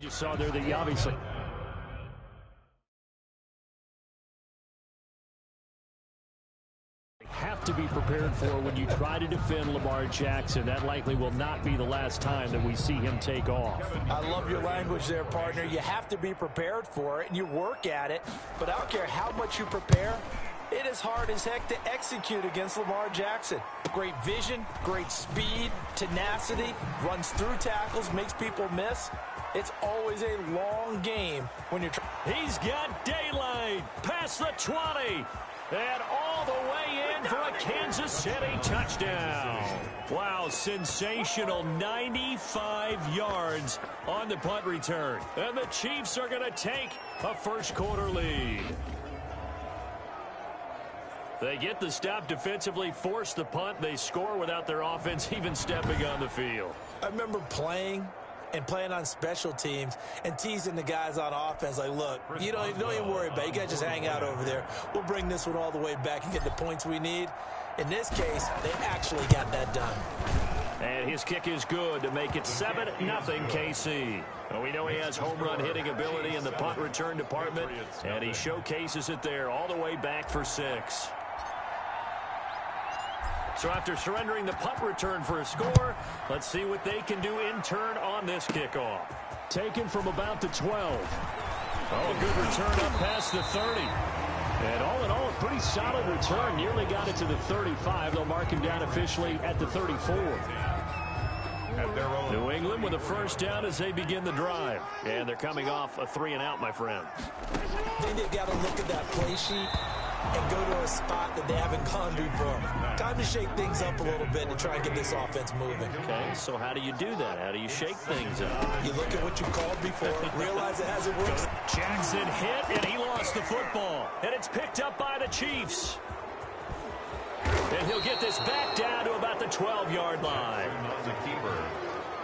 You saw there that you obviously have to be prepared for when you try to defend Lamar Jackson. That likely will not be the last time that we see him take off. I love your language there, partner. You have to be prepared for it, and you work at it. But I don't care how much you prepare, it is hard as heck to execute against Lamar Jackson. Great vision, great speed, tenacity, runs through tackles, makes people miss. It's always a long game when you're trying. He's got daylight past the 20 and all the way in for a Kansas City touchdown. Wow, sensational 95 yards on the punt return. And the Chiefs are going to take a first quarter lead. They get the stop defensively, force the punt. They score without their offense even stepping on the field. I remember playing on special teams and teasing the guys on offense like, look, you don't even worry about it. You guys just hang out over there. We'll bring this one all the way back and get the points we need. In this case, they actually got that done. And his kick is good to make it 7-0 KC. Well, we know he has home run hitting ability in the punt return department, and he showcases it there all the way back for 6. So after surrendering the punt return for a score, let's see what they can do in turn on this kickoff. Taken from about the 12. Oh, a good return up past the 30. And all in all, a pretty solid return. Nearly got it to the 35. They'll mark him down officially at the 34. New England with a first down as they begin the drive. And they're coming off a 3-and-out, my friend. I think they've got to look at that play sheet and go to a spot that they haven't gone to before. Time to shake things up a little bit and try and get this offense moving. Okay, so how do you do that? How do you shake things up? You look at what you called before, realize it hasn't worked. Jackson hit, and he lost the football. And it's picked up by the Chiefs. And he'll get this back down to about the 12-yard line.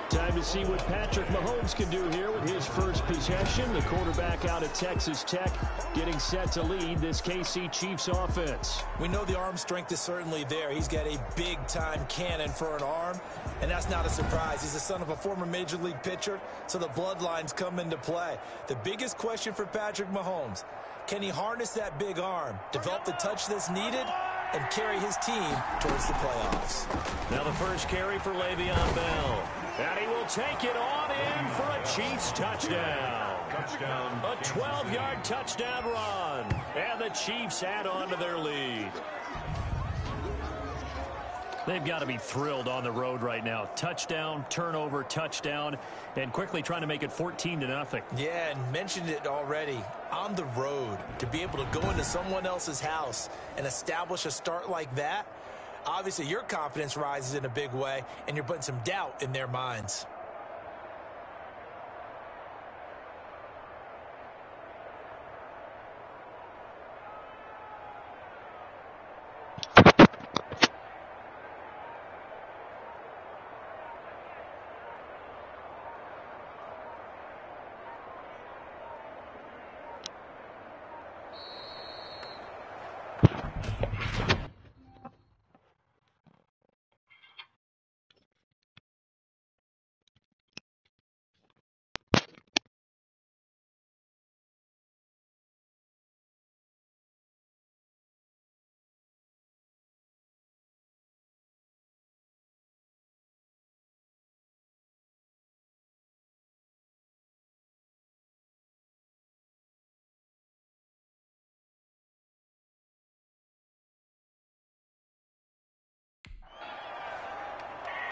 Time to see what Patrick Mahomes can do here with his first possession. The quarterback out of Texas Tech getting set to lead this KC Chiefs offense. We know the arm strength is certainly there. He's got a big-time cannon for an arm, and that's not a surprise. He's the son of a former Major League pitcher, so the bloodlines come into play. The biggest question for Patrick Mahomes, can he harness that big arm, develop the touch that's needed, and carry his team towards the playoffs? Now the first carry for Le'Veon Bell. And he will take it on in for a Chiefs touchdown. A 12-yard touchdown run. And the Chiefs add on to their lead. They've got to be thrilled on the road right now. Touchdown, turnover, touchdown, and quickly trying to make it 14-0. Yeah, and mentioned it already. On the road, to be able to go into someone else's house and establish a start like that, obviously your confidence rises in a big way, and you're putting some doubt in their minds.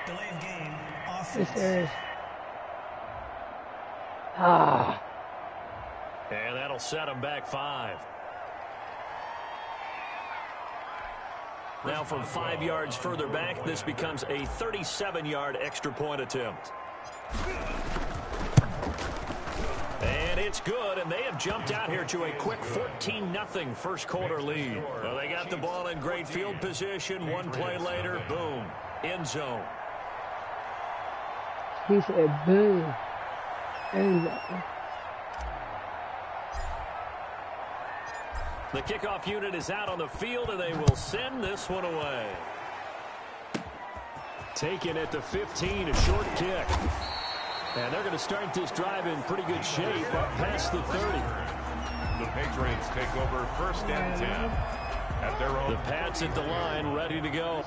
Delay of game, offense. And that'll set them back 5. Now from 5 yards further back, this becomes a 37-yard extra point attempt. And it's good, and they have jumped out here to a quick 14-0 first quarter lead. Well, they got the ball in great field position. One play later, boom, end zone. He said, boom. And the kickoff unit is out on the field, and they will send this one away. Taken at the 15, a short kick. And they're going to start this drive in pretty good shape up past the 30. The Patriots take over 1st and 10 at their own. The Pats at the line, ready to go.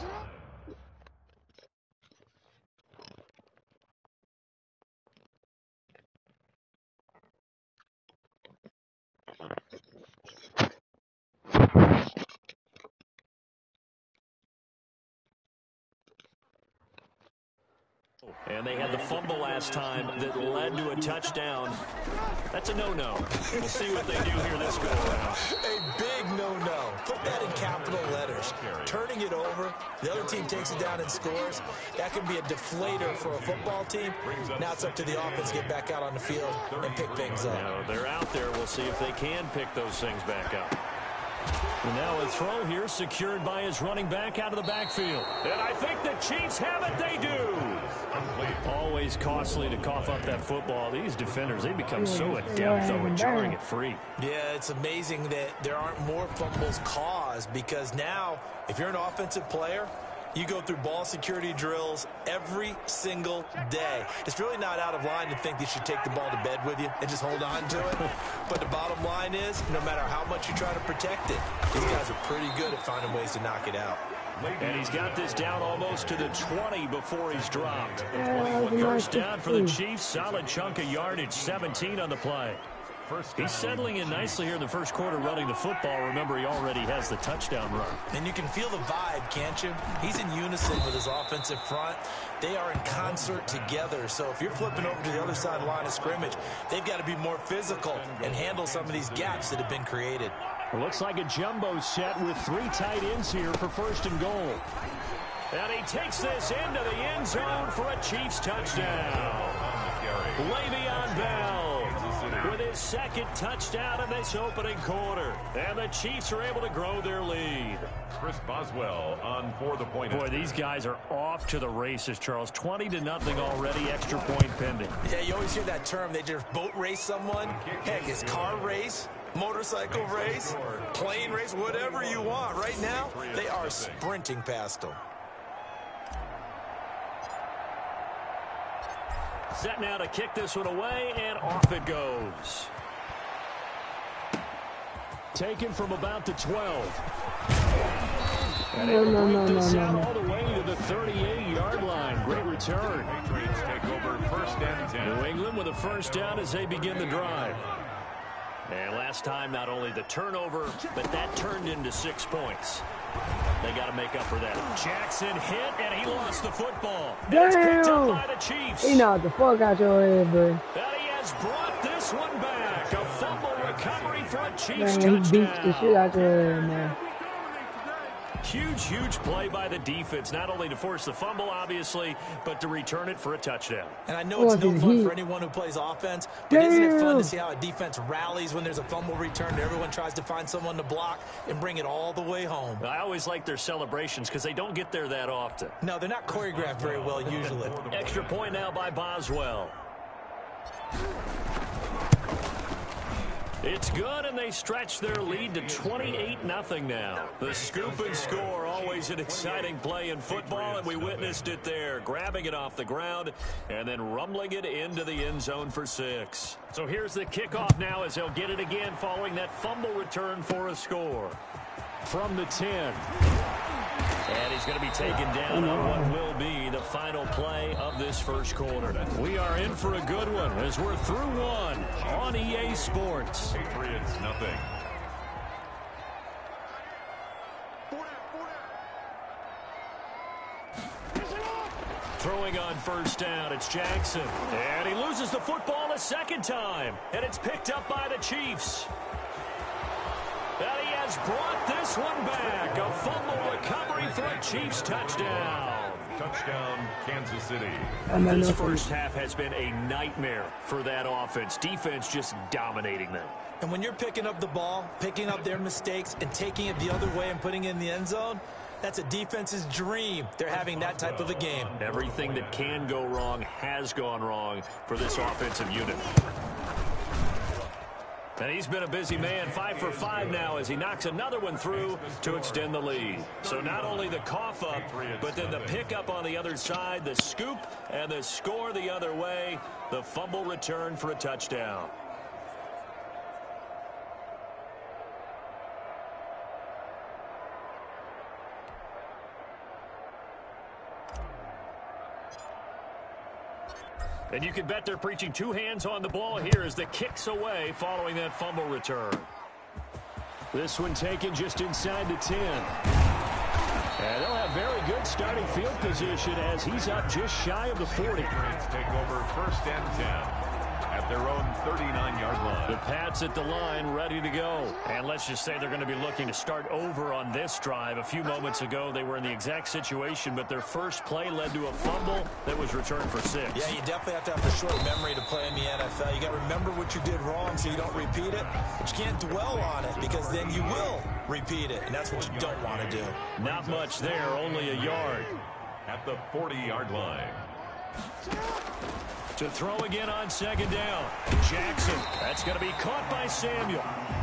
And they had the fumble last time that led to a touchdown. That's a no-no. We'll see what they do here this go around. A big no-no. Put that in capital letters. Turning it over, the other team takes it down and scores. That can be a deflator for a football team. Now it's up to the offense to get back out on the field and pick things up. Now they're out there. We'll see if they can pick those things back up. And now a throw here secured by his running back out of the backfield. And I think the Chiefs have it. They do. Always costly to cough up that football. These defenders, they become so adept, though, at jarring it free. Yeah, it's amazing that there aren't more fumbles caused because now, if you're an offensive player, you go through ball security drills every single day. It's really not out of line to think they should take the ball to bed with you and just hold on to it. But the bottom line is, no matter how much you try to protect it, these guys are pretty good at finding ways to knock it out. And he's got this down almost to the 20 before he's dropped. First down for the Chiefs. Solid chunk of yardage, 17 on the play. He's settling in nicely here in the first quarter running the football. Remember, he already has the touchdown run. And you can feel the vibe, can't you? He's in unison with his offensive front. They are in concert together. So if you're flipping over to the other side of the line of scrimmage, they've got to be more physical and handle some of these gaps that have been created. It looks like a jumbo set with 3 tight ends here for 1st and goal. And he takes this into the end zone for a Chiefs touchdown. Le'Veon Bell with his 2nd touchdown in this opening quarter. And the Chiefs are able to grow their lead. Chris Boswell on for the point. Boy, these guys are off to the races, Charles. 20-0 already, extra point pending. Yeah, you always hear that term. They just boat race someone. Heck, it's car race, motorcycle race, plane race, whatever you want. Right now, they are sprinting past them. Set now to kick this one away, and off it goes. Taken from about the 12. And able to break this out all the way to the 38-yard line. Great return. Patriots take over 1st and 10. New England with a first down as they begin the drive. And last time, not only the turnover, but that turned into 6 points. They got to make up for that. Jackson hit, and he lost the football. Damn! It's picked up by the Chiefs. He knocked the fuck out your head, bro. And he has brought this one back. A fumble recovery for a Chiefs Man, he beats the touchdown. shit out your head, man. Huge play by the defense, not only to force the fumble, obviously, but to return it for a touchdown. And I know it's no fun for anyone who plays offense, but isn't it fun to see how a defense rallies when there's a fumble return and everyone tries to find someone to block and bring it all the way home? I always like their celebrations because they don't get there that often. No, they're not choreographed very well usually. Extra point now by Boswell. It's good, and they stretch their lead to 28-0 now. The scoop and score, always an exciting play in football, and we witnessed it there. Grabbing it off the ground and then rumbling it into the end zone for 6. So here's the kickoff now as they'll get it again following that fumble return for a score. From the 10. And he's going to be taken down on what will be the final play of this first quarter. We are in for a good one as we're through one on EA Sports. Patriots nothing. Throwing on first down, it's Jackson. And he loses the football a second time. And it's picked up by the Chiefs. And he has brought this one back. A fumble recovery for a Chiefs touchdown. Touchdown, Kansas City. This first half has been a nightmare for that offense. Defense just dominating them. And when you're picking up the ball, picking up their mistakes, and taking it the other way and putting it in the end zone, that's a defense's dream. They're having that type of a game. Everything that can go wrong has gone wrong for this offensive unit. And he's been a busy man, 5 for 5 now as he knocks another one through to extend the lead. So not only the cough up, but then the pickup on the other side, the scoop, and the score the other way. The fumble return for a touchdown. And you can bet they're preaching two hands on the ball here as the kick's away following that fumble return. This one taken just inside the 10. And they'll have very good starting field position as he's up just shy of the 40. Take over first and 10 at their own 39-yard line. The Pats at the line ready to go. And let's just say they're going to be looking to start over on this drive. A few moments ago, they were in the exact situation, but their first play led to a fumble that was returned for 6. Yeah, you definitely have to have a short memory to play in the NFL. You got to remember what you did wrong so you don't repeat it. But you can't dwell on it because then you will repeat it, and that's what you don't want to do. Not much there, only a yard. At the 40-yard line. To throw again on second down. Jackson. That's going to be caught by Samuel.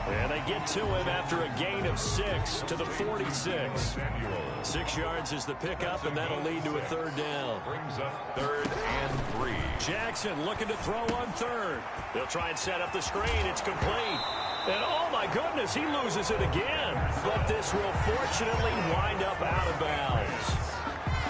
And they get to him after a gain of 6 to the 46. 6 yards is the pickup, and that'll lead to a third down. Brings up 3rd and 3. Jackson looking to throw on 3rd. They'll try and set up the screen. It's complete. And oh my goodness, he loses it again. But this will fortunately wind up out of bounds.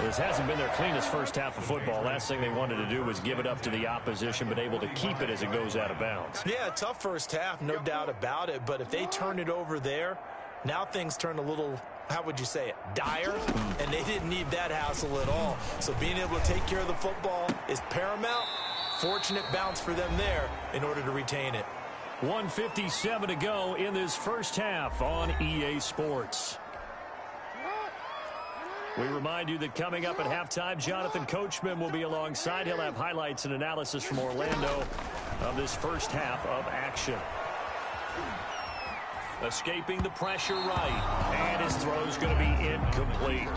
This hasn't been their cleanest first half of football. Last thing they wanted to do was give it up to the opposition, but able to keep it as it goes out of bounds. Yeah, tough first half, no doubt about it. But if they turn it over there, now things turn a little, how would you say it, dire? And they didn't need that hassle at all. So being able to take care of the football is paramount. Fortunate bounce for them there in order to retain it. 1:57 to go in this first half on EA Sports. We remind you that coming up at halftime, Jonathan Coachman will be alongside. He'll have highlights and analysis from Orlando of this first half of action. Escaping the pressure right, and his throw's going to be incomplete.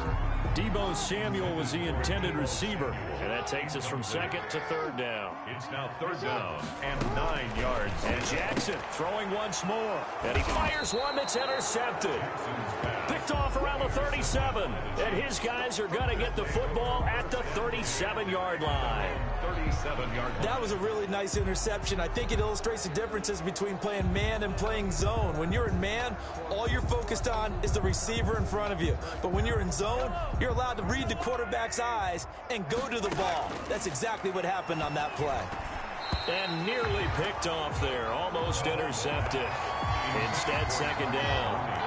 Deebo Samuel was the intended receiver, and that takes us from 2nd to 3rd down. It's now 3rd down and 9 yards. And Jackson throwing once more, and he fires one that's intercepted. Picked off around the 37, and his guys are going to get the football at the 37-yard line. 37-yard line. That was a really nice interception. I think it illustrates the differences between playing man and playing zone. When you're in man, all you're focused on is the receiver in front of you. But when you're in zone, you're allowed to read the quarterback's eyes and go to the ball. That's exactly what happened on that play. And nearly picked off there, almost intercepted. Instead, 2nd down.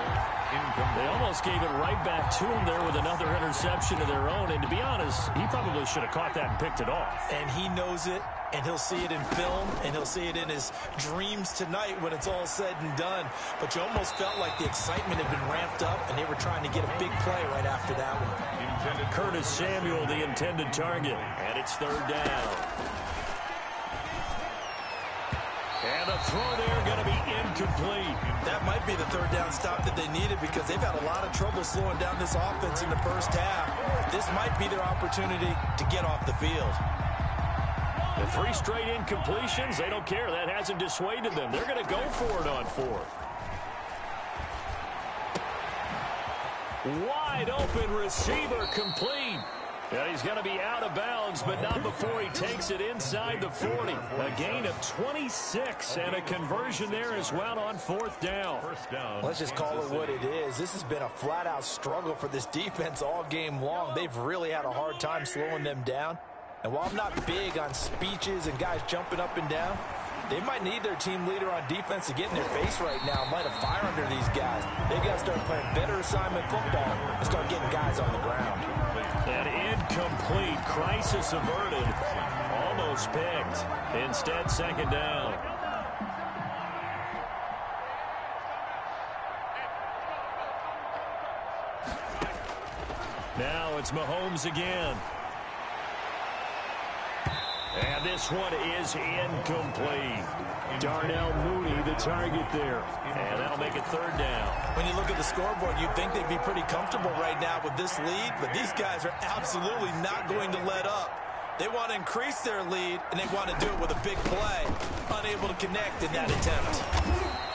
They almost gave it right back to him there with another interception of their own. And to be honest, he probably should have caught that and picked it off. And he knows it, and he'll see it in film, and he'll see it in his dreams tonight when it's all said and done. But you almost felt like the excitement had been ramped up, and they were trying to get a big play right after that one. Curtis Samuel, the intended target, and it's 3rd down. And a throw there going to be incomplete. That might be the 3rd down stop that they needed because they've had a lot of trouble slowing down this offense in the first half. This might be their opportunity to get off the field. The 3 straight incompletions, they don't care. That hasn't dissuaded them. They're going to go for it on 4th. Wide open receiver complete. Yeah, he's going to be out of bounds, but not before he takes it inside the 40. A gain of 26 and a conversion there as well on 4th down. Let's just call it what it is. This has been a flat-out struggle for this defense all game long. They've really had a hard time slowing them down. And while I'm not big on speeches and guys jumping up and down, they might need their team leader on defense to get in their face right now, light a fire under these guys. They've got to start playing better assignment football and start getting guys on the ground. An incomplete, crisis averted, almost picked. Instead, 2nd down. Now it's Mahomes again. And this one is incomplete. Darnell Mooney, the target there. And that'll make it 3rd down. When you look at the scoreboard, you'd think they'd be pretty comfortable right now with this lead, but these guys are absolutely not going to let up. They want to increase their lead, and they want to do it with a big play. Unable to connect in that attempt.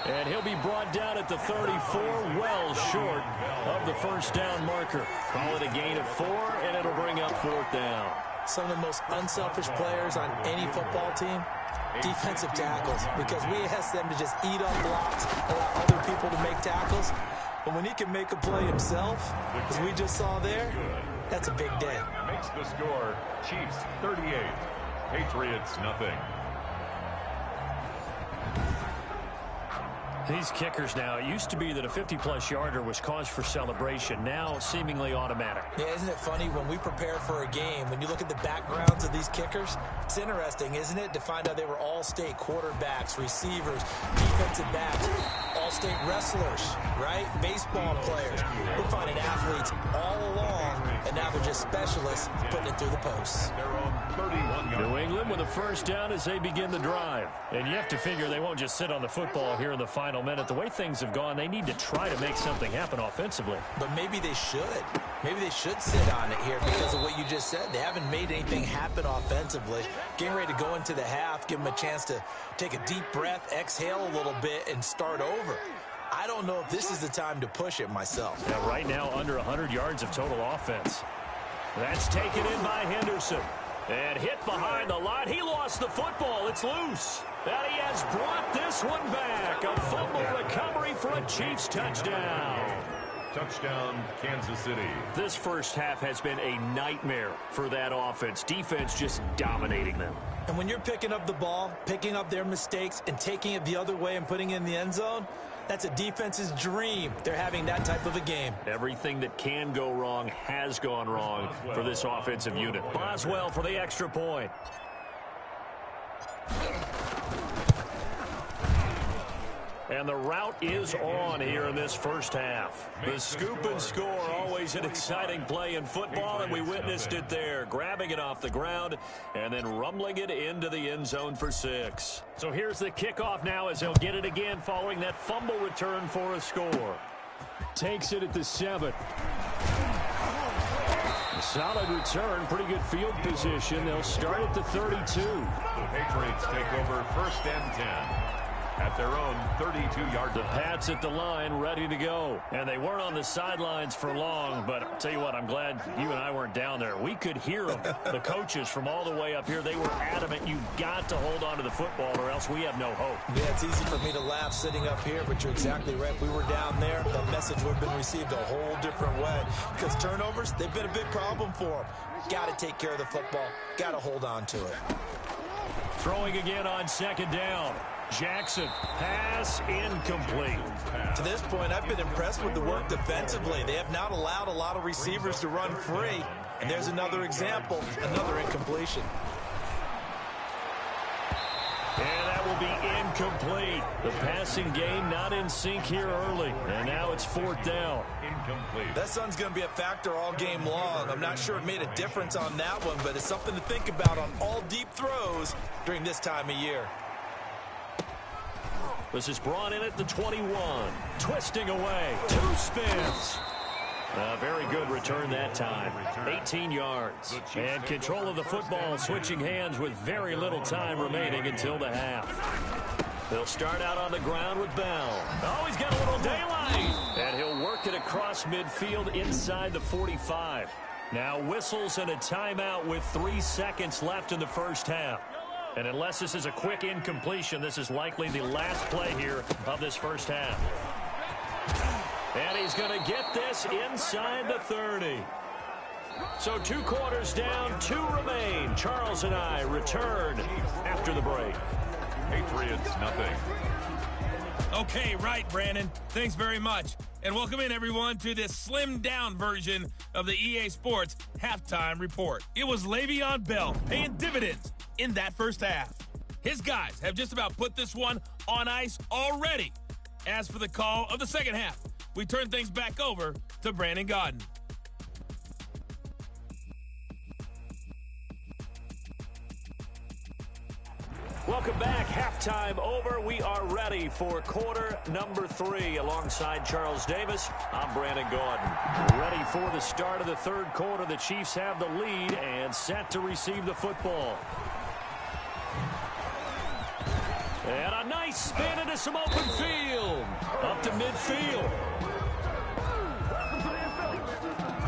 And he'll be brought down at the 34, well short of the first down marker. Call it a gain of 4, and it'll bring up 4th down. Some of the most unselfish players on any football team, defensive tackles, because we ask them to just eat up blocks, allow other people to make tackles. But when he can make a play himself, as we just saw there, that's a big day. Makes the score Chiefs 38, Patriots nothing. These kickers now, it used to be that a 50-plus yarder was cause for celebration. Now, seemingly automatic. Yeah, isn't it funny when we prepare for a game, when you look at the backgrounds of these kickers, it's interesting, isn't it, to find out they were all-state quarterbacks, receivers, defensive backs, all-state wrestlers, right? Baseball players. We're finding athletes all along, and now they're just specialists putting it through the posts. New England with a first down as they begin the drive. And you have to figure they won't just sit on the football here in the final minute. The way things have gone, they need to try to make something happen offensively. But maybe they should. Maybe they should sit on it here because of what you just said. They haven't made anything happen offensively. Getting ready to go into the half, give them a chance to take a deep breath, exhale a little bit, and start over. I don't know if this is the time to push it myself. Yeah, right now, under 100 yards of total offense. That's taken in by Henderson. And hit behind the line. He lost the football. It's loose. And he has brought this one back. A fumble recovery for a Chiefs touchdown. Touchdown, Kansas City. This first half has been a nightmare for that offense. Defense just dominating them. And when you're picking up the ball, picking up their mistakes, and taking it the other way and putting it in the end zone, that's a defense's dream. They're having that type of a game. Everything that can go wrong has gone wrong for this offensive unit. Boswell for the extra point. And the route is on here in this first half. The scoop and score, always an exciting play in football, and we witnessed it there. Grabbing it off the ground and then rumbling it into the end zone for 6. So here's the kickoff now as he'll get it again following that fumble return for a score. Takes it at the 7. A solid return, pretty good field position. They'll start at the 32. The Patriots take over 1st and 10. At their own 32-yard line. The Pats at the line, ready to go. And they weren't on the sidelines for long, but I'll tell you what, I'm glad you and I weren't down there. We could hear them. The coaches from all the way up here, they were adamant. You've got to hold on to the football or else we have no hope. Yeah, it's easy for me to laugh sitting up here, but you're exactly right. If we were down there, the message would have been received a whole different way. Because turnovers, they've been a big problem for them. Got to take care of the football. Got to hold on to it. Throwing again on 2nd down. Jackson, pass incomplete. To this point, I've been impressed with the work defensively. They have not allowed a lot of receivers to run free. And there's another example, another incompletion. And that will be incomplete. The passing game not in sync here early. And now it's 4th down. Incomplete. That sun's going to be a factor all game long. I'm not sure it made a difference on that one, but it's something to think about on all deep throws during this time of year. This is brought in at the 21. Twisting away. 2 spins. A very good return that time. 18 yards. And control of the football switching hands with very little time remaining until the half. They'll start out on the ground with Bell. Oh, he's got a little daylight. And he'll work it across midfield inside the 45. Now whistles and a timeout with 3 seconds left in the first half. And unless this is a quick incompletion, this is likely the last play here of this first half. And he's going to get this inside the 30. So 2 quarters down, 2 remain. Charles and I return after the break. Patriots nothing. Okay, right, Brandon. Thanks very much. And welcome in, everyone, to this slimmed-down version of the EA Sports Halftime Report. It was Le'Veon Bell paying dividends in that first half. His guys have just about put this one on ice already. As for the call of the second half, we turn things back over to Brandon Gaudin. Welcome back. Halftime over. We are ready for quarter number 3. Alongside Charles Davis, I'm Brandon Gaudin. Ready for the start of the 3rd quarter. The Chiefs have the lead and set to receive the football. And a nice spin into some open field. Up to midfield.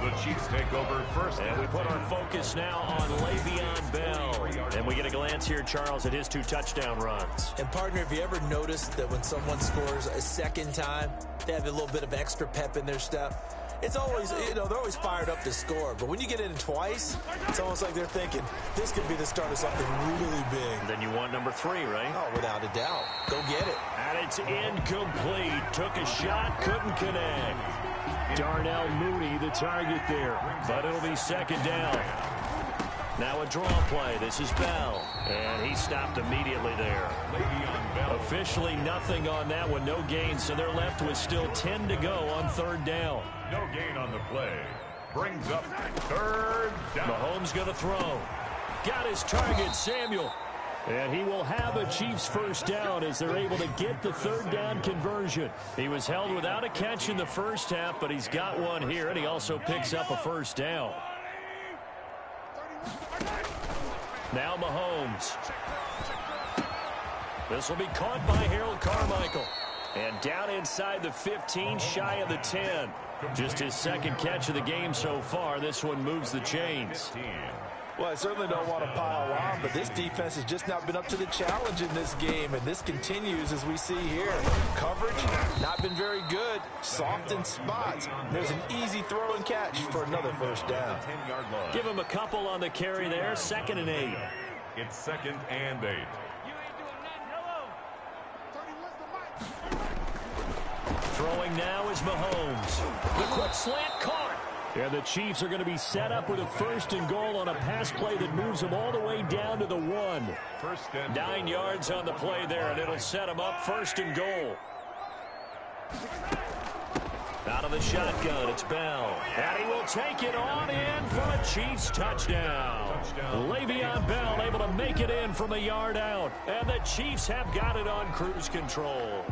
The Chiefs take over first. And we put our focus now on Le'Veon Bell. And we get a glance here, Charles, at his 2 touchdown runs. And, partner, have you ever noticed that when someone scores a second time, they have a little bit of extra pep in their step? It's always, they're always fired up to score. But when you get in twice, it's almost like they're thinking, this could be the start of something really big. Then you want number 3, right? Oh, without a doubt. Go get it. And it's incomplete. Took a shot, couldn't connect. Darnell Mooney, the target there. But it'll be second down. Now a draw play. This is Bell. And he stopped immediately there. Officially nothing on that one. No gain. So they're left with still 10 to go on third down. No gain on the play. Brings up third down. Mahomes going to throw. Got his target, Samuel. And he will have a Chiefs first down as they're able to get the third down conversion. He was held without a catch in the first half, but he's got one here, and he also picks up a first down. Now Mahomes. This will be caught by Harold Carmichael. And down inside the 15, shy of the 10. Just his second catch of the game so far. This one moves the chains. Well, I certainly don't want to pile on, but this defense has just not been up to the challenge in this game, and this continues as we see here. Coverage, not been very good. Soft in spots. There's an easy throw and catch for another first down. Give him a couple on the carry there. 2nd and 8. It's 2nd and 8. Throwing now is Mahomes. The quick slant caught. And the Chiefs are going to be set up with a 1st and goal on a pass play that moves them all the way down to the 1. 9 yards on the play there, and it'll set them up 1st and goal. Out of the shotgun, it's Bell. And he will take it on in for a Chiefs touchdown. Le'Veon Bell able to make it in from a yard out. And the Chiefs have got it on cruise control.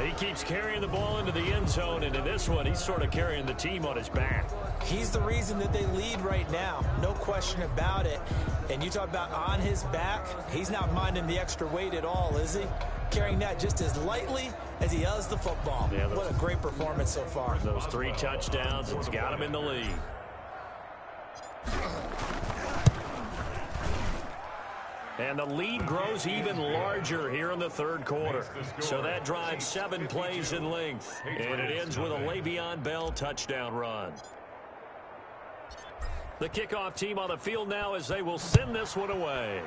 He keeps carrying the ball into the end zone, and in this one, he's sort of carrying the team on his back. He's the reason that they lead right now. No question about it. And you talk about on his back, he's not minding the extra weight at all, is he? Carrying that just as lightly as he does the football. Yeah, what a great performance so far. Those 3 touchdowns, it's got him in the lead. And the lead grows even larger here in the 3rd quarter. So that drives 7 plays in length. And it ends with a Le'Veon Bell touchdown run. The kickoff team on the field now as they will send this one away.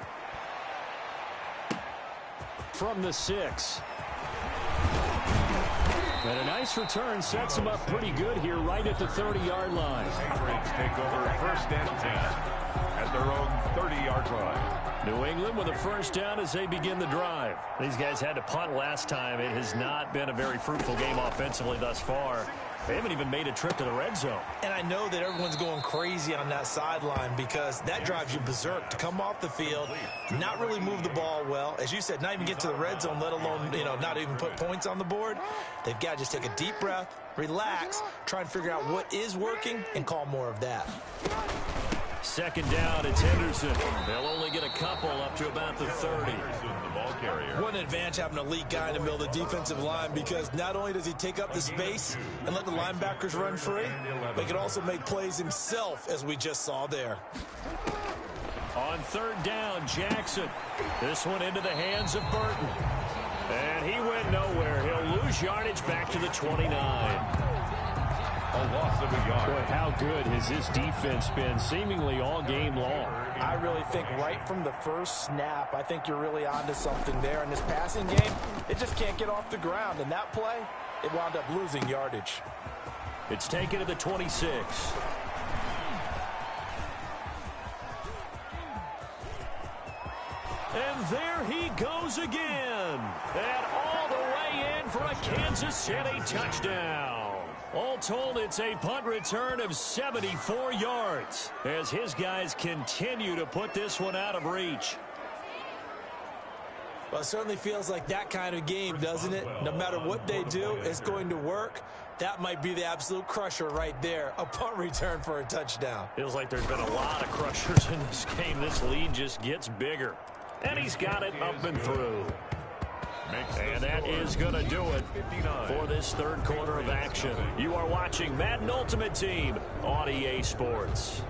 From the 6. And a nice return sets them up pretty good here right at the 30-yard line. Patriots take over 1st and 10 at their own 30-yard line. New England with a first down as they begin the drive. These guys had to punt last time. It has not been a very fruitful game offensively thus far. They haven't even made a trip to the red zone. And I know that everyone's going crazy on that sideline because that drives you berserk to come off the field, not really move the ball well. As you said, not even get to the red zone, let alone, not even put points on the board. They've got to just take a deep breath, relax, try and figure out what is working, and call more of that. 2nd down, it's Henderson. They'll only get a couple up to about the 30. What an advantage having an elite guy in the middle of the defensive line because not only does he take up the space and let the linebackers run free, but he can also make plays himself, as we just saw there. On 3rd down, Jackson. This one into the hands of Burton. And he went nowhere. He'll lose yardage back to the 29. A loss of a yard. Boy, how good has this defense been seemingly all game long? I really think right from the first snap, I think you're really onto something there. In this passing game, it just can't get off the ground. And that play, it wound up losing yardage. It's taken to the 26. And there he goes again. And all the way in for a Kansas City touchdown. All told, it's a punt return of 74 yards as his guys continue to put this one out of reach. Well, it certainly feels like that kind of game, doesn't it? No matter what they do, it's going to work. That might be the absolute crusher right there, a punt return for a touchdown. Feels like there's been a lot of crushers in this game. This lead just gets bigger. And he's got it up and through. And that is going to do it for this third quarter of action. You are watching Madden Ultimate Team on EA Sports.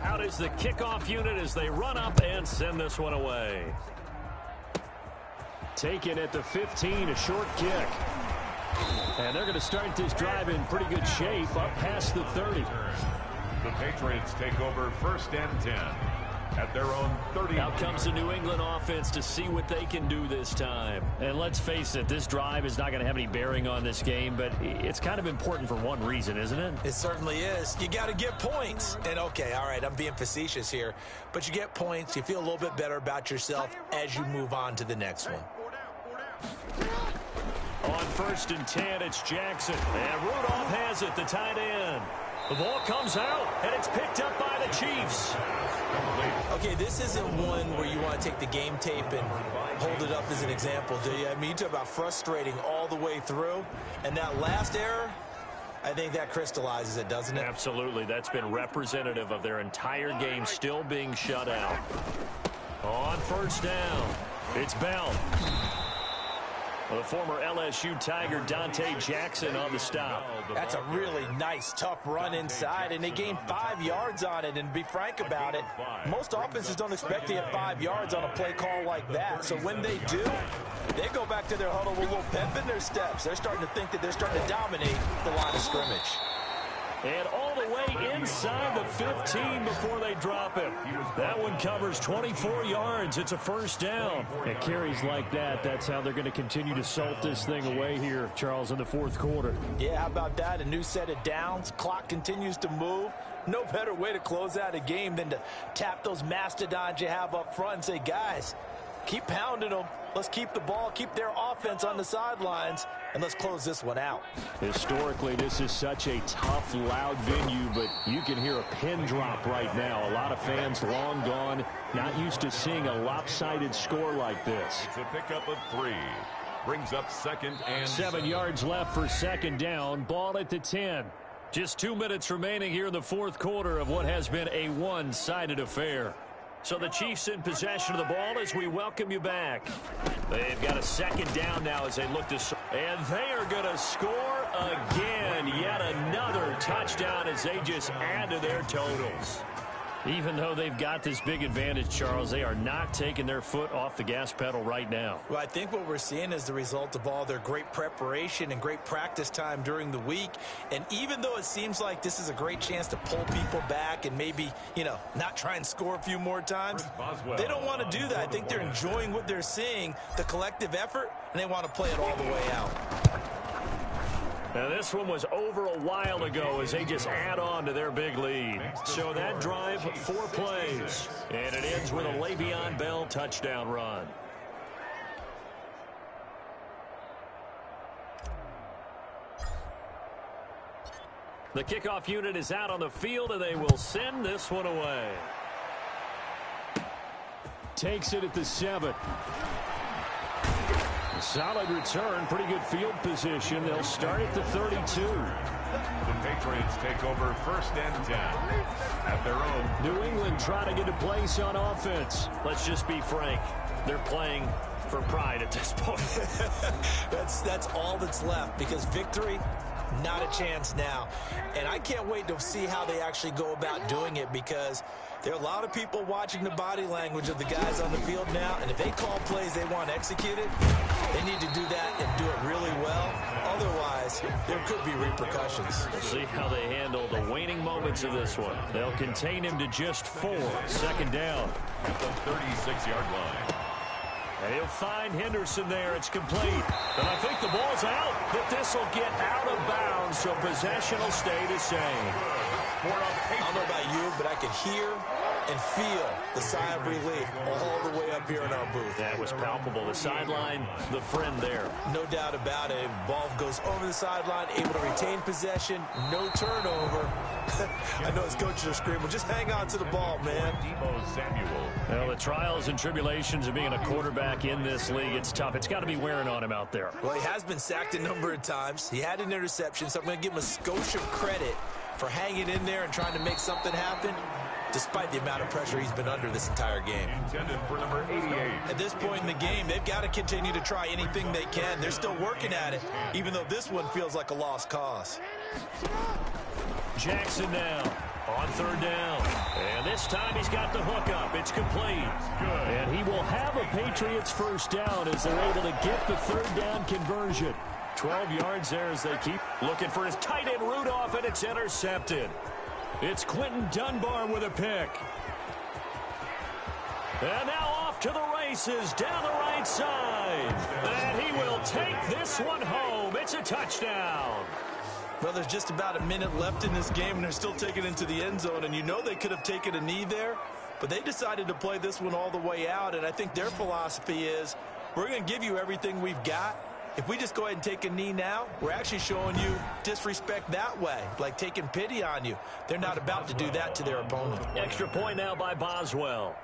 Out is the kickoff unit as they run up and send this one away. Taken at the 15, a short kick. And they're going to start this drive in pretty good shape up past the 30. The Patriots take over 1st and 10 at their own 30. Out comes the New England offense to see what they can do this time. And let's face it, this drive is not going to have any bearing on this game, but it's kind of important for one reason, isn't it? It certainly is. You got to get points. And okay, all right, I'm being facetious here, but you get points, you feel a little bit better about yourself as you move on to the next one. On 1st and 10, it's Jackson. And Rudolph has it, the tight end. The ball comes out, and it's picked up by the Chiefs. Okay, this isn't one where you want to take the game tape and hold it up as an example, do you? I mean, you talk about frustrating all the way through, and that last error, I think that crystallizes it, doesn't it? Absolutely. That's been representative of their entire game still being shut out. On 1st down, it's Bell. The former LSU Tiger Dante Jackson on the stop. That's a really nice, tough run inside, and they gained 5 yards on it. And to be frank about it, most offenses don't expect to get 5 yards on a play call like that. So when they do, they go back to their huddle with a little pep in their steps. They're starting to think that they're starting to dominate the line of scrimmage. And all the way inside the 15 before they drop it. That one covers 24 yards. It's a 1st down. And carries like that, that's how they're going to continue to salt this thing away here, Charles, in the 4th quarter. Yeah, how about that? A new set of downs. Clock continues to move. No better way to close out a game than to tap those mastodons you have up front and say, guys, keep pounding them. Let's keep the ball, keep their offense on the sidelines, and let's close this one out. Historically, this is such a tough, loud venue, but you can hear a pin drop right now. A lot of fans long gone, not used to seeing a lopsided score like this. It's a pickup of 3. Brings up 2nd and 7 yards left for 2nd down. Ball at the 10. Just 2 minutes remaining here in the 4th quarter of what has been a one-sided affair. So the Chiefs in possession of the ball as we welcome you back. They've got a 2nd down now as they look to... And they are going to score again. Yet another touchdown as they just add to their totals. Even though they've got this big advantage, Charles, they are not taking their foot off the gas pedal right now. Well, I think what we're seeing is the result of all their great preparation and great practice time during the week. And even though it seems like this is a great chance to pull people back and maybe, you know, not try and score a few more times, they don't want to do that. I think they're enjoying what they're seeing, the collective effort, and they want to play it all the way out. Now, this one was over a while ago as they just add on to their big lead. So that drive, 4 plays. And it ends with a Le'Veon Bell touchdown run. The kickoff unit is out on the field, and they will send this one away. Takes it at the 7. Solid return, pretty good field position. They'll start at the 32. The Patriots take over 1st and 10 at their own. New England trying to get a place on offense. Let's just be frank. They're playing for pride at this point. That's all that's left, because victory, not a chance now. And I can't wait to see how they actually go about doing it, because there are a lot of people watching the body language of the guys on the field now, and if they call plays they want executed, they need to do that and do it really well. Otherwise, there could be repercussions. We'll see how they handle the waning moments of this one. They'll contain him to just 4. 2nd down. At the 36-yard line. And he'll find Henderson there. It's complete. And I think the ball's out, but this will get out of bounds, so possession will stay the same. I don't know about you, but I could hear and feel the sigh of relief all the way up here in our booth. That was palpable. The sideline, the friend there. No doubt about it. Ball goes over the sideline, able to retain possession, no turnover. I know his coaches are screaming, just hang on to the ball, man. Well, the trials and tribulations of being a quarterback in this league, it's tough. It's got to be wearing on him out there. Well, he has been sacked a number of times. He had an interception, so I'm going to give him a skosh of credit for hanging in there and trying to make something happen, despite the amount of pressure he's been under this entire game. Intended for number 88. At this point in the game, they've got to continue to try anything they can. They're still working at it, even though this one feels like a lost cause. Jackson now on third down. And this time he's got the hook up. It's complete. And he will have a Patriots first down as they're able to get the third down conversion. 12 yards there as they keep looking for his tight end Rudolph, and it's intercepted. It's Quentin Dunbar with a pick. And now off to the races down the right side. And he will take this one home. It's a touchdown. Well, there's just about a minute left in this game, and they're still taking it into the end zone. And you know they could have taken a knee there, but they decided to play this one all the way out. And I think their philosophy is, we're going to give you everything we've got. If we just go ahead and take a knee now, we're actually showing you disrespect that way, like taking pity on you. They're not about to do that to their opponent. Extra point now by Boswell.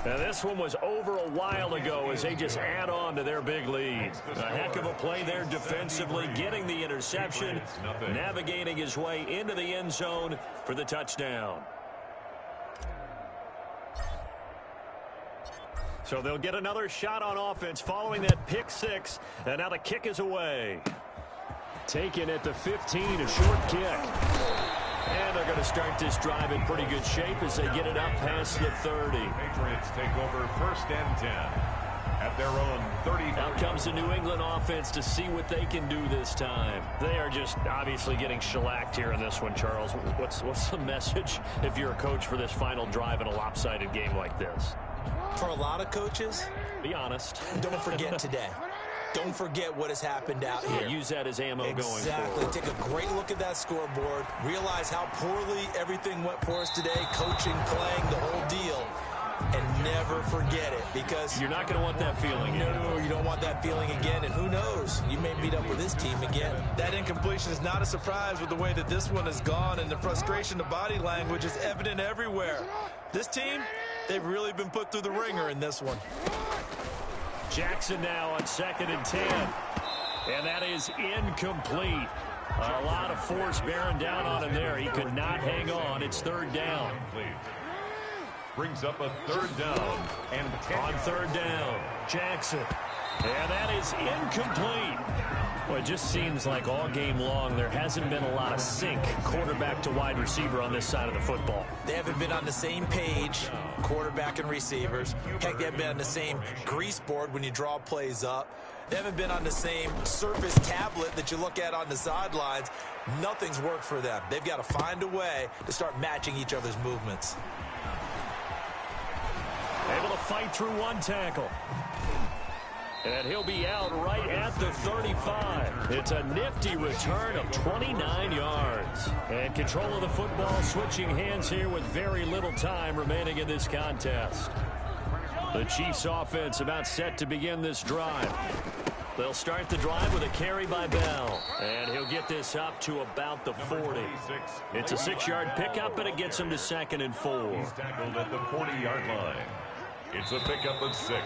Now, this one was over a while ago as they just add on to their big lead. A heck of a play there defensively, getting the interception, navigating his way into the end zone for the touchdown. So they'll get another shot on offense following that pick six, and now the kick is away. Taken at the 15, a short kick. And they're going to start this drive in pretty good shape as they get it up past the 30. Patriots take over first and 10 at their own 30. Out comes the New England offense to see what they can do this time. They are just obviously getting shellacked here in this one, Charles. What's the message if you're a coach for this final drive in a lopsided game like this? For a lot of coaches, be honest. Don't forget today. Don't forget what has happened out here. Use that as ammo going forward. Exactly. Take a great look at that scoreboard. Realize how poorly everything went for us today. Coaching, playing, the whole deal. And never forget it, because you're not going to want that feeling again. No, you don't want that feeling again. And who knows? You may meet up with this team again. That incompletion is not a surprise with the way that this one has gone, and the frustration, the body language is evident everywhere. This team, they've really been put through the ringer in this one. Jackson now on 2nd and 10. And that is incomplete. A lot of force bearing down on him there. He could not hang on. It's third down. Brings up a third down and 10. On third down, Jackson. And that is incomplete. Well, it just seems like all game long there hasn't been a lot of sync quarterback to wide receiver on this side of the football. They haven't been on the same page, quarterback and receivers. Heck, they haven't been on the same grease board when you draw plays up. They haven't been on the same Surface tablet that you look at on the sidelines. Nothing's worked for them. They've got to find a way to start matching each other's movements. Able to fight through one tackle. And he'll be out right at the 35. It's a nifty return of 29 yards. And control of the football switching hands here with very little time remaining in this contest. The Chiefs offense about set to begin this drive. They'll start the drive with a carry by Bell. And he'll get this up to about the 40. It's a 6-yard pickup, and it gets him to 2nd and 4. He's tackled at the 40-yard line. It's a pickup of 6.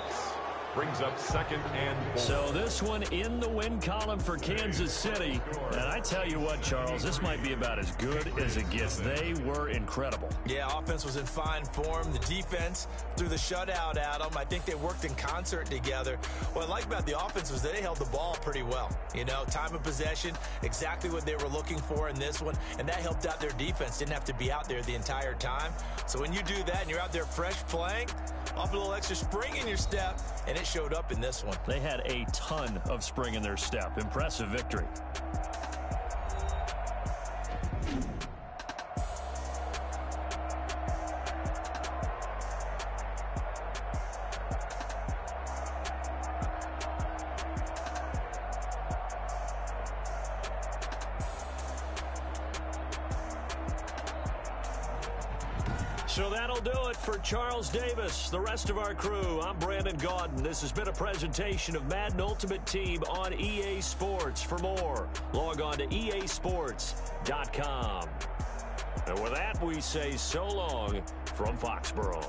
Brings up 2nd and 4. So this one in the win column for Kansas City. And I tell you what, Charles, this might be about as good as it gets. They were incredible. Yeah, offense was in fine form. The defense threw the shutout at them. I think they worked in concert together. What I like about the offense was they held the ball pretty well. You know, time of possession, exactly what they were looking for in this one. And that helped out their defense. Didn't have to be out there the entire time. So when you do that and you're out there fresh playing, off a little extra spring in your step, and it showed up in this one. They had a ton of spring in their step. Impressive victory. So that'll do it for Charles Davis, the rest of our crew. I'm Brandon Gaudin. This has been a presentation of Madden Ultimate Team on EA Sports. For more, log on to easports.com. And with that, we say so long from Foxborough.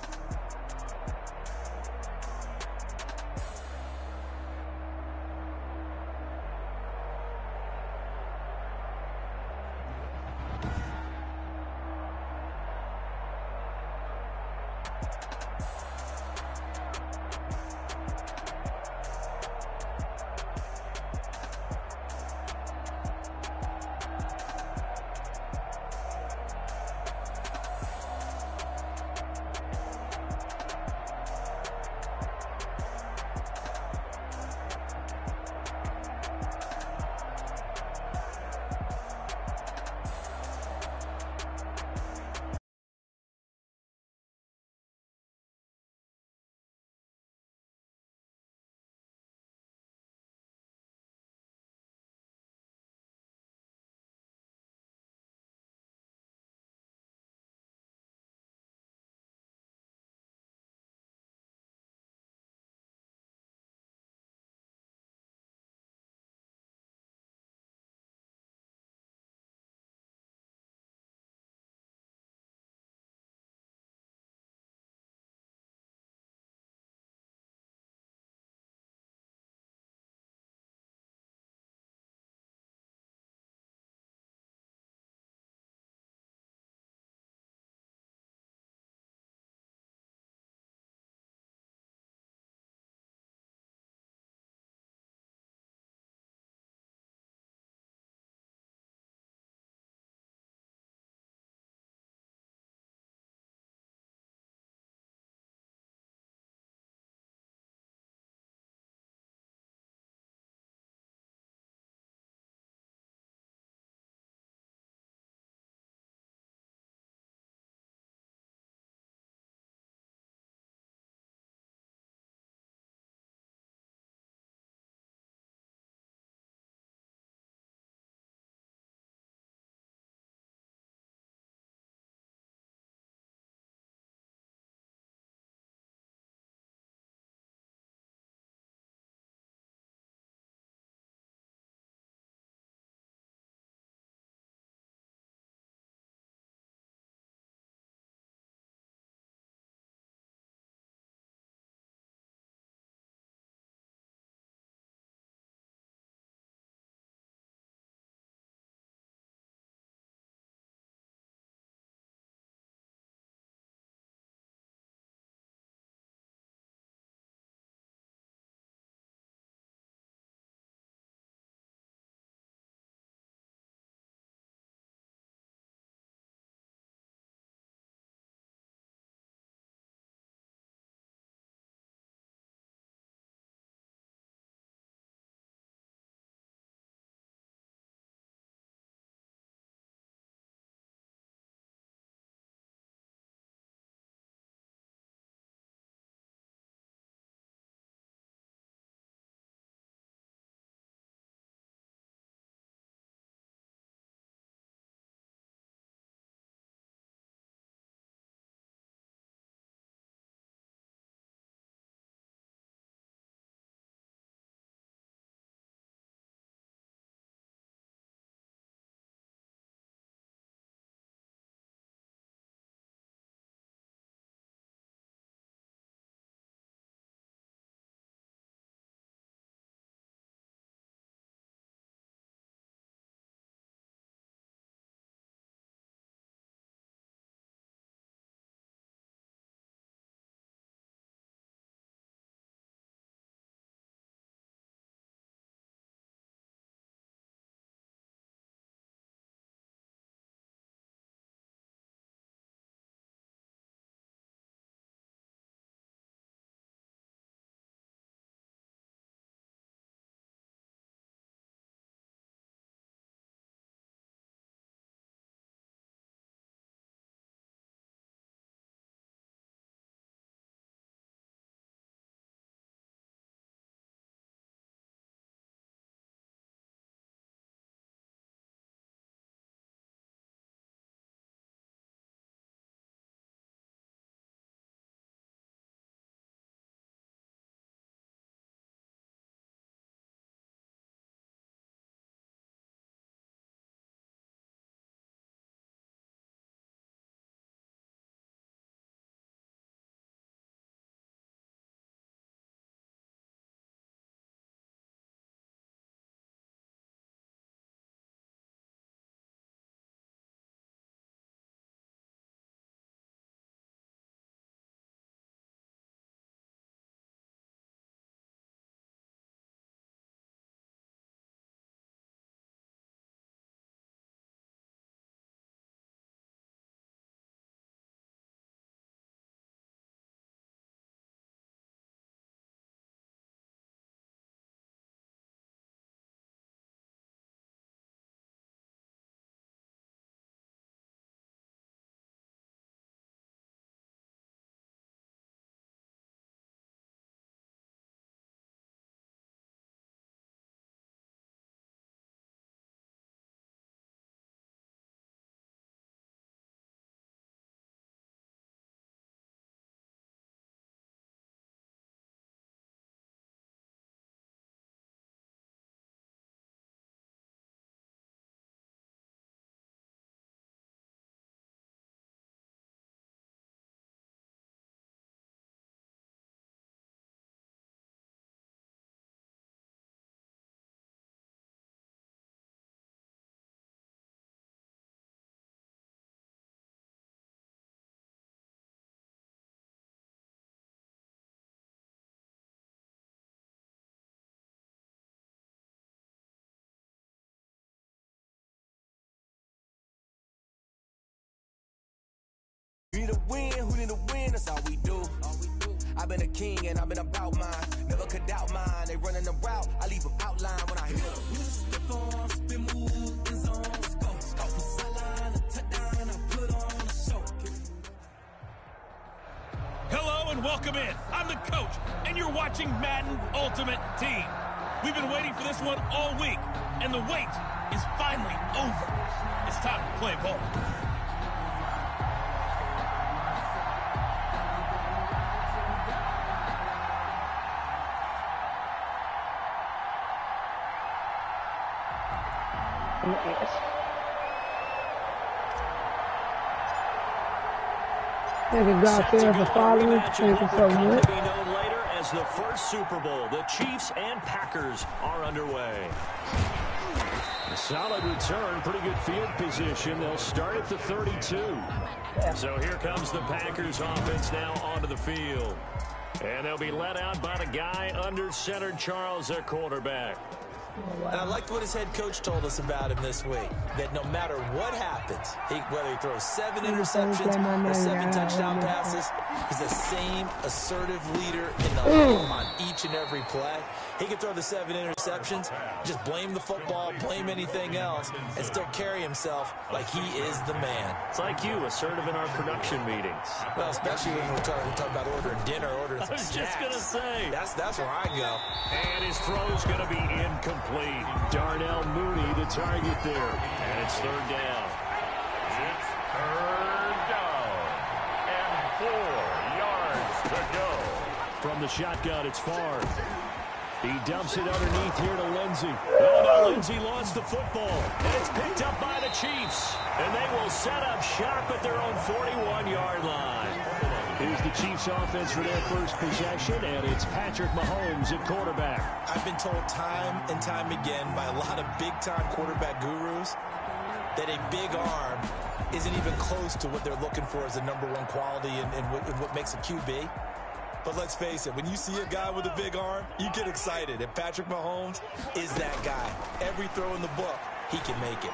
I've been a king and I've been about mine. Never could doubt mine. They running the route. I leave them outline when I hit them. Step on, spin move, is on, scope. Scope a sideline, a touchdown, I put on a show. Hello and welcome in. I'm the coach, and you're watching Madden Ultimate Team. We've been waiting for this one all week, and the wait is finally over. It's time to play ball. Thank you, God, for following. Thank you so much. To be known later as the first Super Bowl. The Chiefs and Packers are underway. A solid return, pretty good field position. They'll start at the 32. So here comes the Packers offense now onto the field. And they'll be led out by the guy under center, Charles, their quarterback. And I liked what his head coach told us about him this week, that no matter what happens, whether he throws 7 interceptions or 7 touchdown passes, he's the same assertive leader in the huddle on each and every play. He can throw the 7 interceptions, just blame the football, blame anything else, and still carry himself like he is the man. It's like you, assertive in our production meetings. Well, especially when we're talking about ordering dinner, ordering some snacks. I was just going to say. That's where I go. And his throw's going to be incomplete. Darnell Mooney, the target there. And it's third down. It's third down. And 4 yards to go. From the shotgun, it's Favre. He dumps it underneath here to Lindsey. Oh, no, Lindsey lost the football. And it's picked up by the Chiefs. And they will set up shop at their own 41-yard line. Here's the Chiefs offense for their first possession, and it's Patrick Mahomes at quarterback. I've been told time and time again by a lot of big-time quarterback gurus that a big arm isn't even close to what they're looking for as the #1 quality and what makes a QB. But let's face it, when you see a guy with a big arm, you get excited. And Patrick Mahomes is that guy. Every throw in the book, he can make it.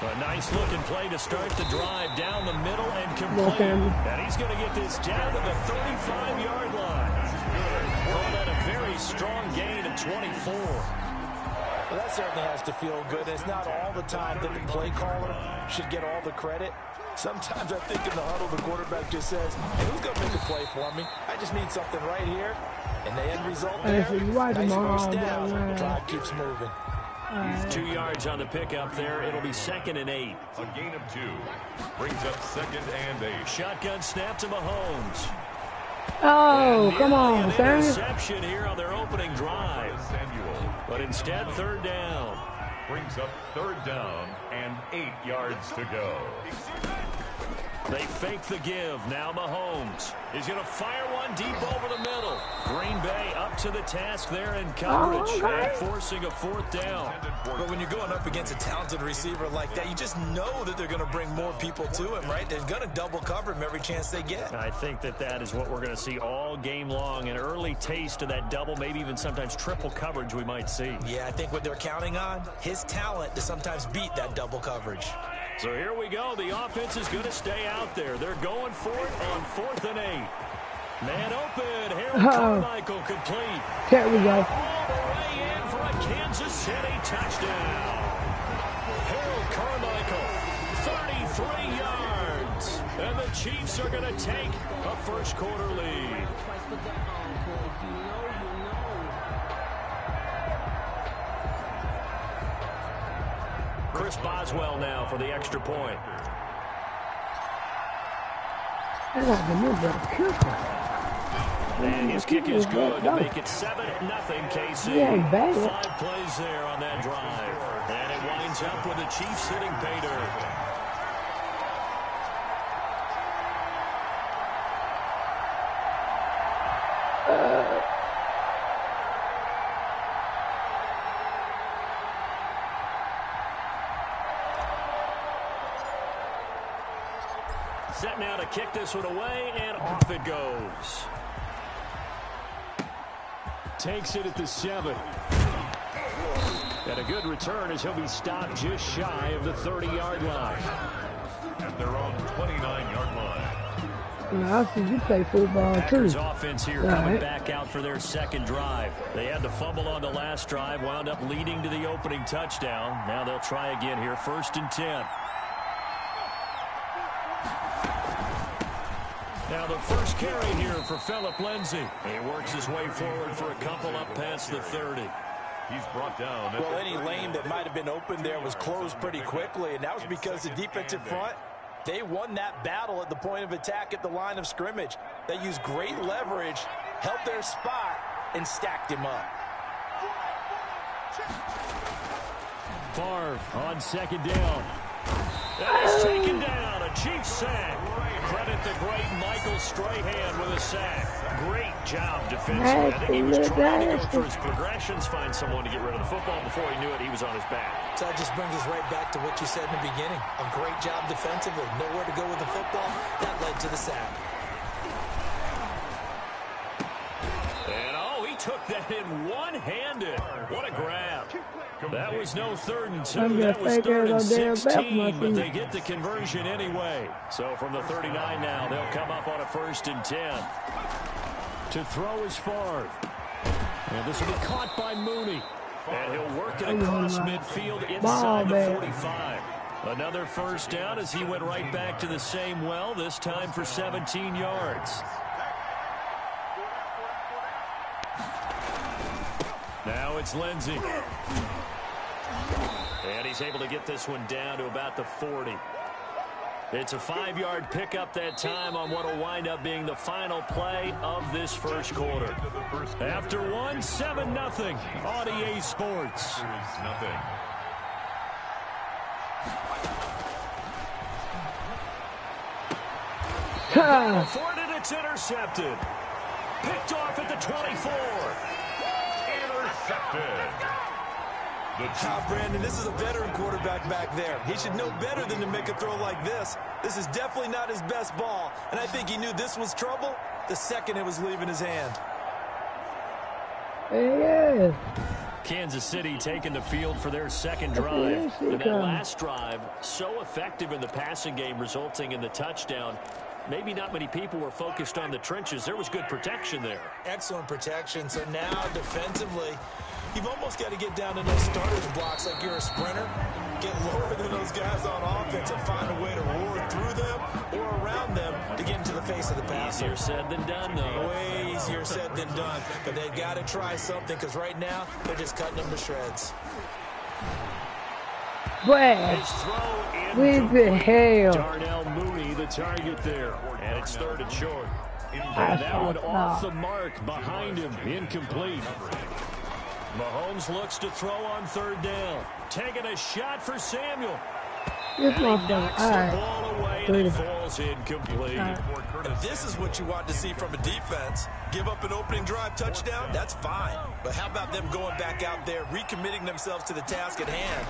A nice-looking play to start the drive down the middle and complete. And he's going to get this down to the 35-yard line. Well, at a very strong gain of 24. Well, that certainly has to feel good. It's not all the time that the play caller should get all the credit. Sometimes I think in the huddle, the quarterback just says, hey, who's going to make a play for me? I just need something right here. And the end result there, nice first down. Drive keeps moving. 2 yards on the pickup there. It'll be 2nd and 8. A gain of 2. Brings up 2nd and 8. Shotgun snap to Mahomes. Oh, come on, son. Interception here on their opening drive. But instead, third down. Brings up 3rd down and 8 yards to go. They fake the give. Now Mahomes is going to fire one deep over the middle. Green Bay up to the task there in coverage and forcing a 4th down. But when you're going up against a talented receiver like that, you just know that they're going to bring more people to him, right? They're going to double cover him every chance they get. I think that is what we're going to see all game long. An early taste of that double, maybe even sometimes triple coverage we might see. Yeah, I think what they're counting on, his talent to sometimes beat that double coverage. So here we go. The offense is going to stay out there. They're going for it on 4th and 8. Man open. Harold Carmichael complete. There we go. All the way in for a Kansas City touchdown. Harold Carmichael, 33 yards. And the Chiefs are going to take a first quarter lead. Chris Boswell now for the extra point. And his kick is good to make it 7-0 KC. 5 plays there on that drive. And it winds up with the Chiefs hitting pay dirt. Set now to kick this one away, and off it goes. Takes it at the 7. And a good return as he'll be stopped just shy of the 30-yard line. At their own 29-yard line. I see you play football too. Packers offense here Yeah, coming right. back out for their second drive. They had the fumble on the last drive, wound up leading to the opening touchdown. Now they'll try again here, 1st and 10. Now the first carry here for Phillip Lindsay. He works his way forward for a couple up past the 30. He's brought down. Well, any lane that might have been open there was closed pretty quickly, and that was because the defensive front, they won that battle at the point of attack at the line of scrimmage. They used great leverage, held their spot, and stacked him up. Favre on 2nd down. That is taken down. A Chiefs sack. Credit the great Michael Strahan with a sack. Great job defensively. I think he was trying to go through his progressions, find someone to get rid of the football. Before he knew it, he was on his back. So that just brings us right back to what you said in the beginning. A great job defensively. Nowhere to go with the football. That led to the sack. And oh, he took that in one-handed. What a grab. That was no 3rd and 2. That was 3rd and 16, but they get the conversion anyway. So from the 39 now, they'll come up on a 1st and 10. To throw is Favre. And this will be caught by Mooney. And he'll work it across midfield inside the 45. Another 1st down as he went right back to the same well, this time for 17 yards. Now it's Lindsay. And he's able to get this one down to about the 40. It's a 5-yard pickup that time on what will wind up being the final play of this first quarter. After one, 7-0 on EA Sports. Nothing. For it, and it's intercepted. Picked off at the 24. Intercepted. Brandon, this is a veteran quarterback back there. He should know better than to make a throw like this. This is definitely not his best ball, and I think he knew this was trouble the second it was leaving his hand. Yeah. Kansas City taking the field for their second drive. And that last drive, so effective in the passing game, resulting in the touchdown. Maybe not many people were focused on the trenches. There was good protection there. Excellent protection. So now defensively, you've almost got to get down to those starters blocks like you're a sprinter. Get lower than those guys on offense and find a way to roar through them or around them to get into the face of the passer. Easier said than done, though. Way easier said than done. But they've got to try something because right now they're just cutting them to shreds. Boy, what the hell? Darnell Mooney, the target there. And it's 3rd and short. And that one off the mark behind him. Incomplete. Mahomes looks to throw on 3rd down. Taking a shot for Samuel. This motherfucker. Knocks the ball away and it falls incomplete. And this is what you want to see from a defense. Give up an opening drive touchdown, that's fine. But how about them going back out there, recommitting themselves to the task at hand,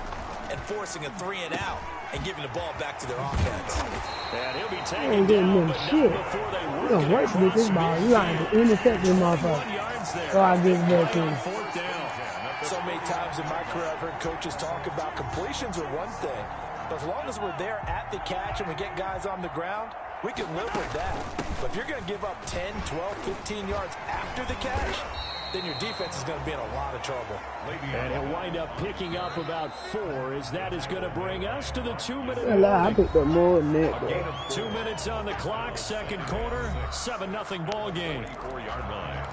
and forcing a 3-and-out and giving the ball back to their offense. And he'll be taken down, but not before they work You gonna work with this ball. You like to intercept this motherfucker. So I give it back to him. So many times in my career I've heard coaches talk about completions are one thing. But as long as we're there at the catch and we get guys on the ground, we can live with that. But if you're going to give up 10, 12, 15 yards after the catch, then your defense is going to be in a lot of trouble. And he'll wind up picking up about 4, as that is going to bring us to the 2-minute warning. I picked up more than that, bro. 2 minutes on the clock, second quarter, 7-0 ball game. 4-yard line.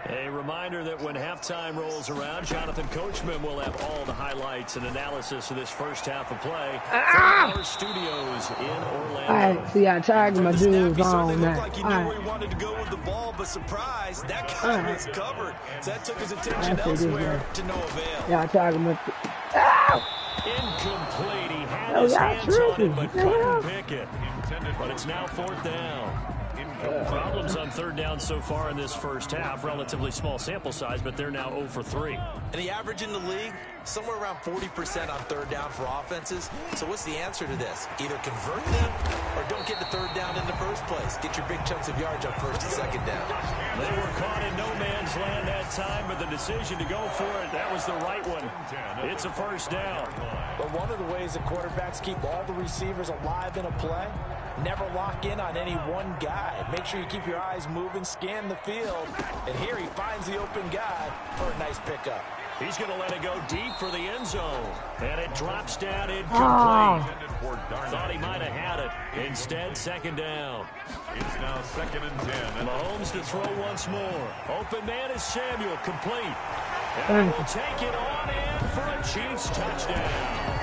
A reminder that when halftime rolls around, Jonathan Coachman will have all the highlights and analysis of this first half of play from our studios in Orlando. All right, see, I targeted my dudes on now. Like he knew where he wanted to go with the ball, but surprise, that guy was covered. So that took his attention elsewhere to no avail. Yeah, I targeted my... Incomplete. He had his hands on it, but couldn't pick it. But it's now 4th down. Problems on third down so far in this first half. Relatively small sample size, but they're now 0 for 3. And the average in the league, somewhere around 40% on third down for offenses. So what's the answer to this? Either convert them or don't get the third down in the first place. Get your big chunks of yards on first and second down. They were caught in no man's land that time, but the decision to go for it, that was the right one. It's a first down. But one of the ways that quarterbacks keep all the receivers alive in a play, never lock in on any one guy. Make sure you keep your eyes moving, scan the field. And here he finds the open guy for a nice pickup. He's going to let it go deep for the end zone. And it drops down incomplete. Thought he might have had it. Instead, second down. It's now 2nd and 10. Mahomes to throw once more. Open man is Samuel, complete. And will take it on in for a Chiefs touchdown.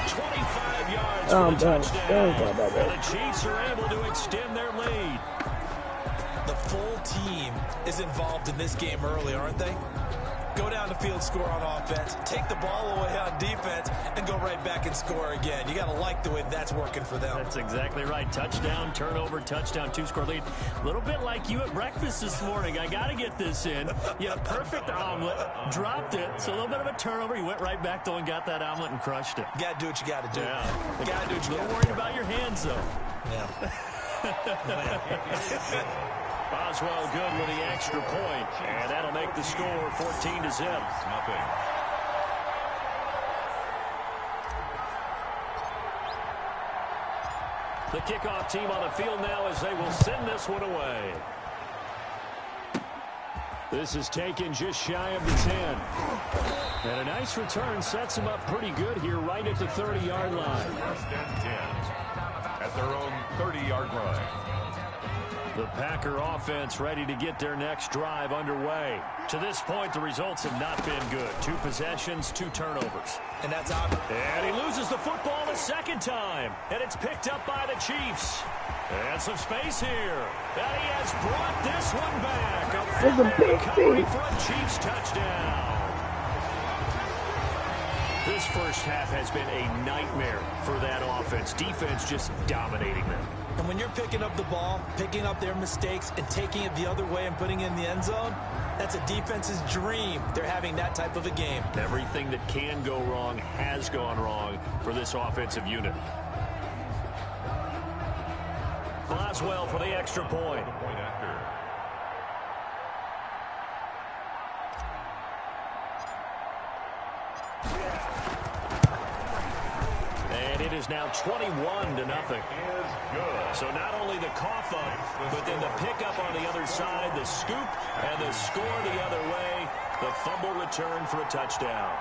25 yards for the touchdown. And the Chiefs are able to extend their lead. The full team is involved in this game early, aren't they? Go down the field, score on offense, take the ball away on defense, and go right back and score again. You got to like the way that's working for them. That's exactly right. Touchdown, turnover, touchdown, 2-score lead. A little bit like you at breakfast this morning. I got to get this in. You had a perfect omelet, dropped it. So a little bit of a turnover. You went right back, though, and got that omelet and crushed it. You got to do what you got to do. Yeah. You got to do what you got to do. A little worried about your hands, though. Yeah. Boswell good with the extra point, and that'll make the score 14-0. Nothing. The kickoff team on the field now as they will send this one away. This is taken just shy of the 10. And a nice return sets them up pretty good here right at the 30-yard line. 1st and 10 at their own 30-yard line. The Packer offense ready to get their next drive underway. To this point, the results have not been good. 2 possessions, 2 turnovers. And that's obvious. And he loses the football a second time. And it's picked up by the Chiefs. And some space here. And he has brought this one back. A recovery for a Chiefs touchdown. This first half has been a nightmare for that offense. Defense just dominating them. And when you're picking up the ball, picking up their mistakes, and taking it the other way and putting it in the end zone, that's a defense's dream. They're having that type of a game. Everything that can go wrong has gone wrong for this offensive unit. Boswell for the extra point. Point after. And it is now 21-0. So not only the cough up, but then the pickup on the other side, the scoop, and the score the other way. The fumble return for a touchdown.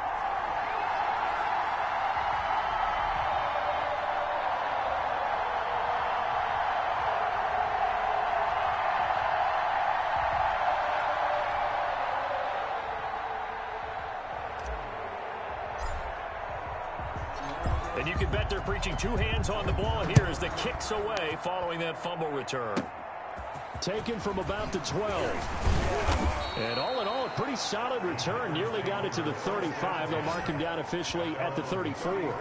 And you can bet they're preaching 2 hands on the ball here as the kick's away following that fumble return. Taken from about the 12. And all in all, a pretty solid return. Nearly got it to the 35. They'll mark him down officially at the 34.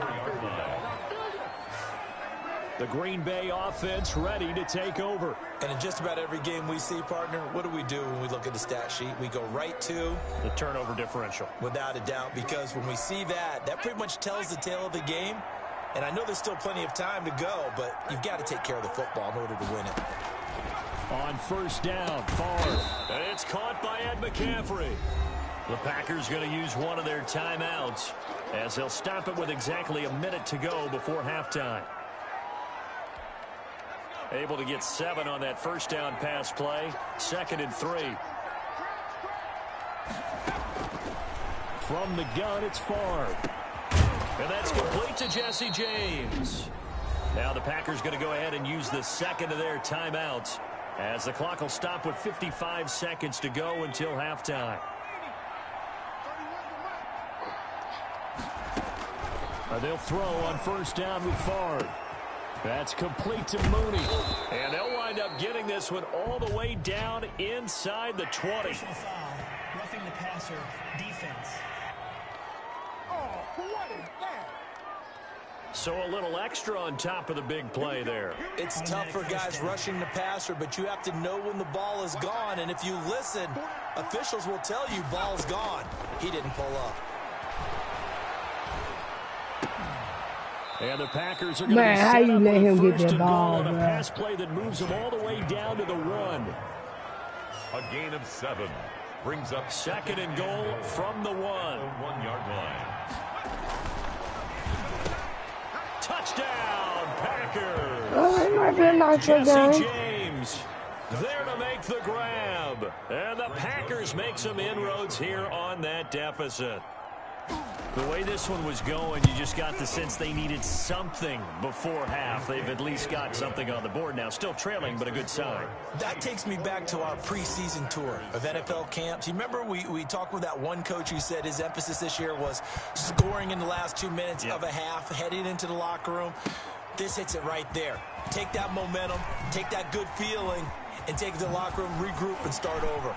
The Green Bay offense ready to take over. And in just about every game we see, partner, what do we do when we look at the stat sheet? We go right to the turnover differential. Without a doubt, because when we see that, that pretty much tells the tale of the game. And I know there's still plenty of time to go, but you've got to take care of the football in order to win it. On first down, Favre. And it's caught by Ed McCaffrey. The Packers going to use one of their timeouts as they'll stop it with exactly a minute to go before halftime. Able to get 7 on that first down pass play. 2nd and 3. From the gun, it's Favre. And that's complete to Jesse James. Now the Packers going to go ahead and use the second of their timeouts as the clock will stop with 55 seconds to go until halftime. They'll throw on first down with Favre. That's complete to Mooney. And they'll wind up getting this one all the way down inside the 20. Personal foul, roughing the passer, defense. Oh, what is that? So a little extra on top of the big play there. It's tough for guys rushing the passer, but you have to know when the ball is gone. And if you listen, officials will tell you ball's gone. He didn't pull up. And the Packers are going to be set up let him first get that and goal ball, on a bro? pass play that moves them all the way down to the 1. A gain of 7 brings up second and goal from the 1. 1-yard line. Touchdown, Packers! It might be a nice Jesse game. James there to make the grab. And the Packers make some inroads here on that deficit. The way this one was going, you just got the sense they needed something before half. They've at least got something on the board now. Still trailing, but a good sign. That takes me back to our preseason tour of NFL camps. You remember we talked with that one coach who said his emphasis this year was scoring in the last 2 minutes of a half, heading into the locker room. This hits it right there. Take that momentum, take that good feeling, and take it to the locker room, regroup, and start over.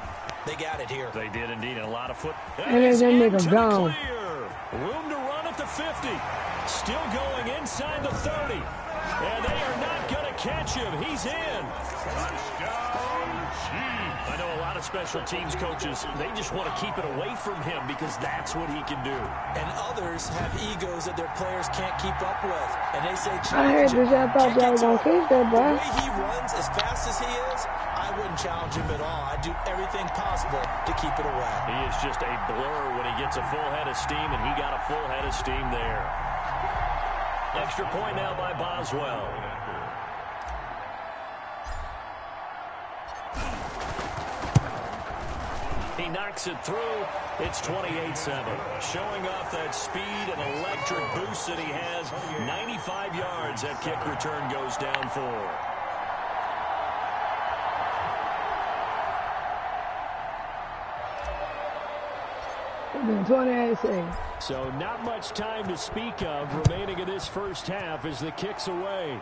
They got it here. They did indeed. A lot of foot. And then that nigga gone. Room to run at the 50. Still going inside the 30. And they are not going to catch him. He's in. Touchdown, Chiefs. I know a lot of special teams coaches, they just want to keep it away from him because that's what he can do. And others have egos that their players can't keep up with. And they say, I heard this. I thought y'all was going to catch that, the bro. way he runs as fast as he is, I wouldn't challenge him at all. I'd do everything possible to keep it away. He is just a blur when he gets a full head of steam, and he got a full head of steam there. Extra point now by Boswell. He knocks it through. It's 28-7. Showing off that speed and electric boost that he has. 95 yards that kick return goes down for. 28 seconds. So not much time to speak of remaining in this first half as the kick's away.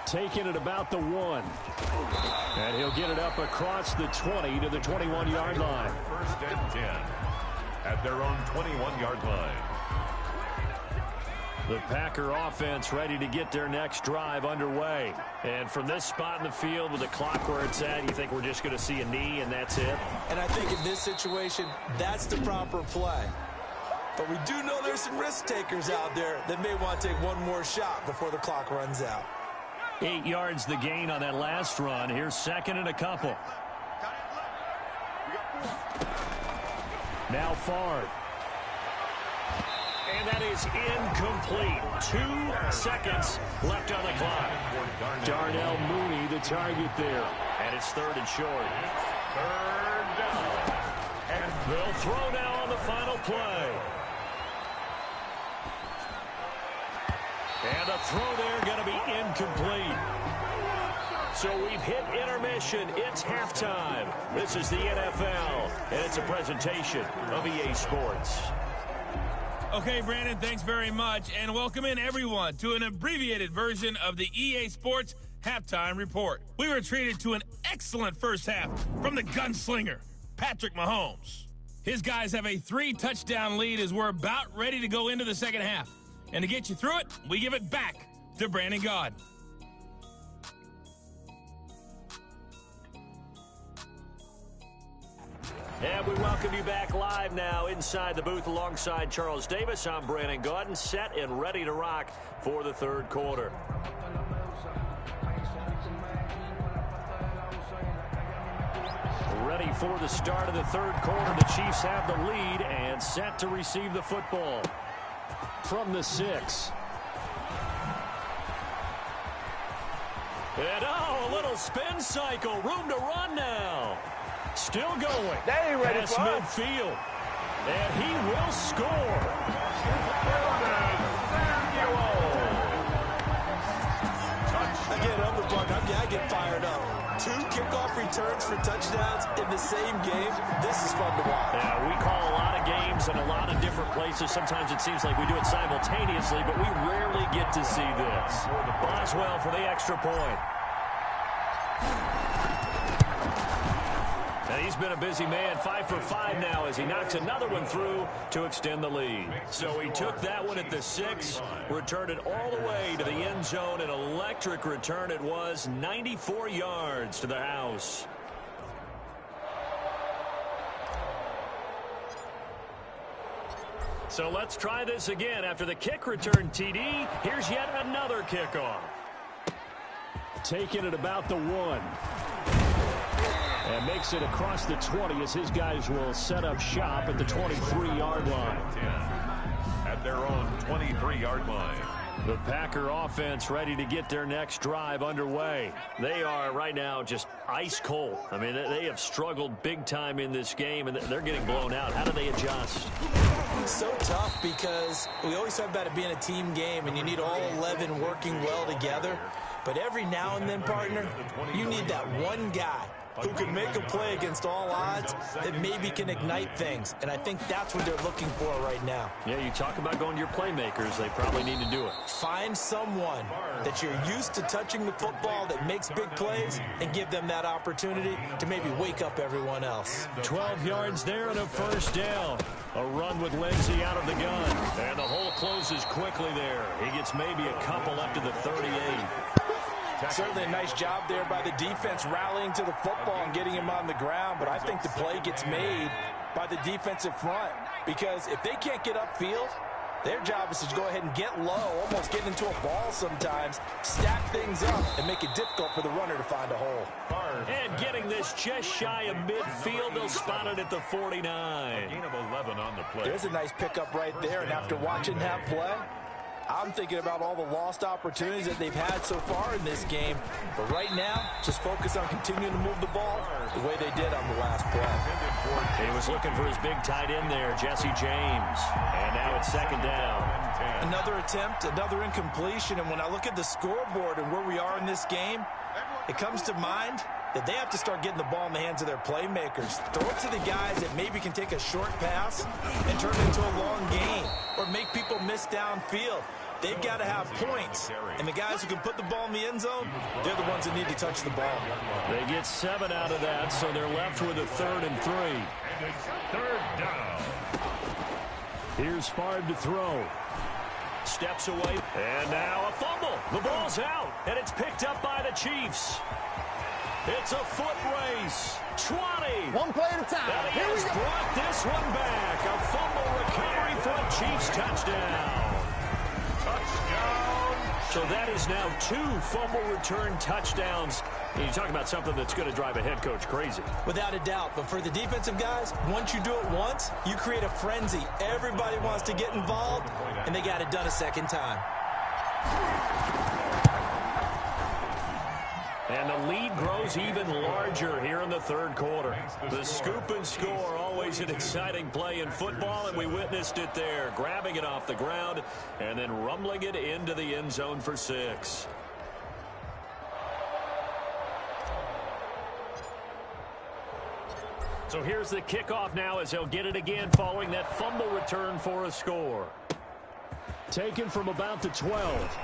Taking it about the 1. And he'll get it up across the 20 to the 21-yard line. First and 10 at their own 21-yard line. The Packer offense ready to get their next drive underway. And from this spot in the field with the clock where it's at, you think we're just going to see a knee and that's it? And I think in this situation, that's the proper play. But we do know there's some risk takers out there that may want to take one more shot before the clock runs out. 8 yards the gain on that last run. Here's second and a couple. Now Favre. And that is incomplete. 2 seconds left on the clock. Darnell Mooney, the target there. And it's third and short. Third down. And they'll throw now on the final play. And the throw there going to be incomplete. So we've hit intermission. It's halftime. This is the NFL, and it's a presentation of EA Sports. Okay, Brandon, thanks very much. And welcome in, everyone, to an abbreviated version of the EA Sports Halftime Report. We were treated to an excellent first half from the gunslinger, Patrick Mahomes. His guys have a 3-touchdown lead as we're about ready to go into the second half. And to get you through it, we give it back to Brandon Gaud. And we welcome you back live now inside the booth alongside Charles Davis. I'm Brandon Gaudin, set and ready to rock for the third quarter. Ready for the start of the third quarter. The Chiefs have the lead and set to receive the football from the 6. And a little spin cycle. Room to run now. Still going. They ain't ready for us. Midfield. And he will score. Again, I'm the partner. I get fired up. 2 kickoff returns for touchdowns in the same game. This is fun to watch. Yeah, we call a lot of games in a lot of different places. Sometimes it seems like we do it simultaneously, but we rarely get to see this. Boswell for the extra point. And he's been a busy man, 5 for 5 now as he knocks another one through to extend the lead. So he took that one at the 6, returned it all the way to the end zone. An electric return it was, 94 yards to the house. So let's try this again. After the kick return TD, here's yet another kickoff. Taking it about the 1. And makes it across the 20 as his guys will set up shop at the 23-yard line. At their own 23-yard line. The Packer offense ready to get their next drive underway. They are right now just ice cold. I mean, they have struggled big time in this game, and they're getting blown out. How do they adjust? It's so tough because we always talk about it being a team game, and you need all 11 working well together. But every now and then, partner, you need that one guy who can make a play against all odds that maybe can ignite things. And I think that's what they're looking for right now. Yeah, you talk about going to your playmakers. They probably need to do it. Find someone that you're used to touching the football that makes big plays and give them that opportunity to maybe wake up everyone else. 12 yards there and a first down. A run with Lindsey out of the gun. And the hole closes quickly there. He gets maybe a couple up to the 38. Certainly a nice job there by the defense rallying to the football and getting him on the ground, but I think the play gets made by the defensive front because if they can't get upfield, their job is to go ahead and get low, almost get into a ball sometimes, stack things up, and make it difficult for the runner to find a hole. And getting this just shy of midfield, they'll spot it at the 49. Gain of 11 on the play. There's a nice pickup right there, and after watching that play, I'm thinking about all the lost opportunities that they've had so far in this game. But right now, just focus on continuing to move the ball the way they did on the last play. He was looking for his big tight end there, Jesse James. And now it's second down. Another attempt, another incompletion. And when I look at the scoreboard and where we are in this game, it comes to mind that they have to start getting the ball in the hands of their playmakers. Throw it to the guys that maybe can take a short pass and turn it into a long gain or make people miss downfield. They've got to have points. And the guys who can put the ball in the end zone, they're the ones that need to touch the ball. They get 7 out of that, so they're left with a 3rd and 3. Third down. Here's Favre to throw. Steps away. And now a fumble. The ball's out, and it's picked up by the Chiefs. It's a foot race. 20. One play at a time. And he has brought this one back. A fumble recovery for a Chiefs touchdown. So that is now 2 fumble return touchdowns. And you talk about something that's going to drive a head coach crazy. Without a doubt. But for the defensive guys, once you do it once, you create a frenzy. Everybody wants to get involved, and they got it done a second time. And the lead grows even larger here in the 3rd quarter. The scoop and score, always an exciting play in football, and we witnessed it there. Grabbing it off the ground and then rumbling it into the end zone for 6. So here's the kickoff now as they'll get it again following that fumble return for a score. Taken from about the 12.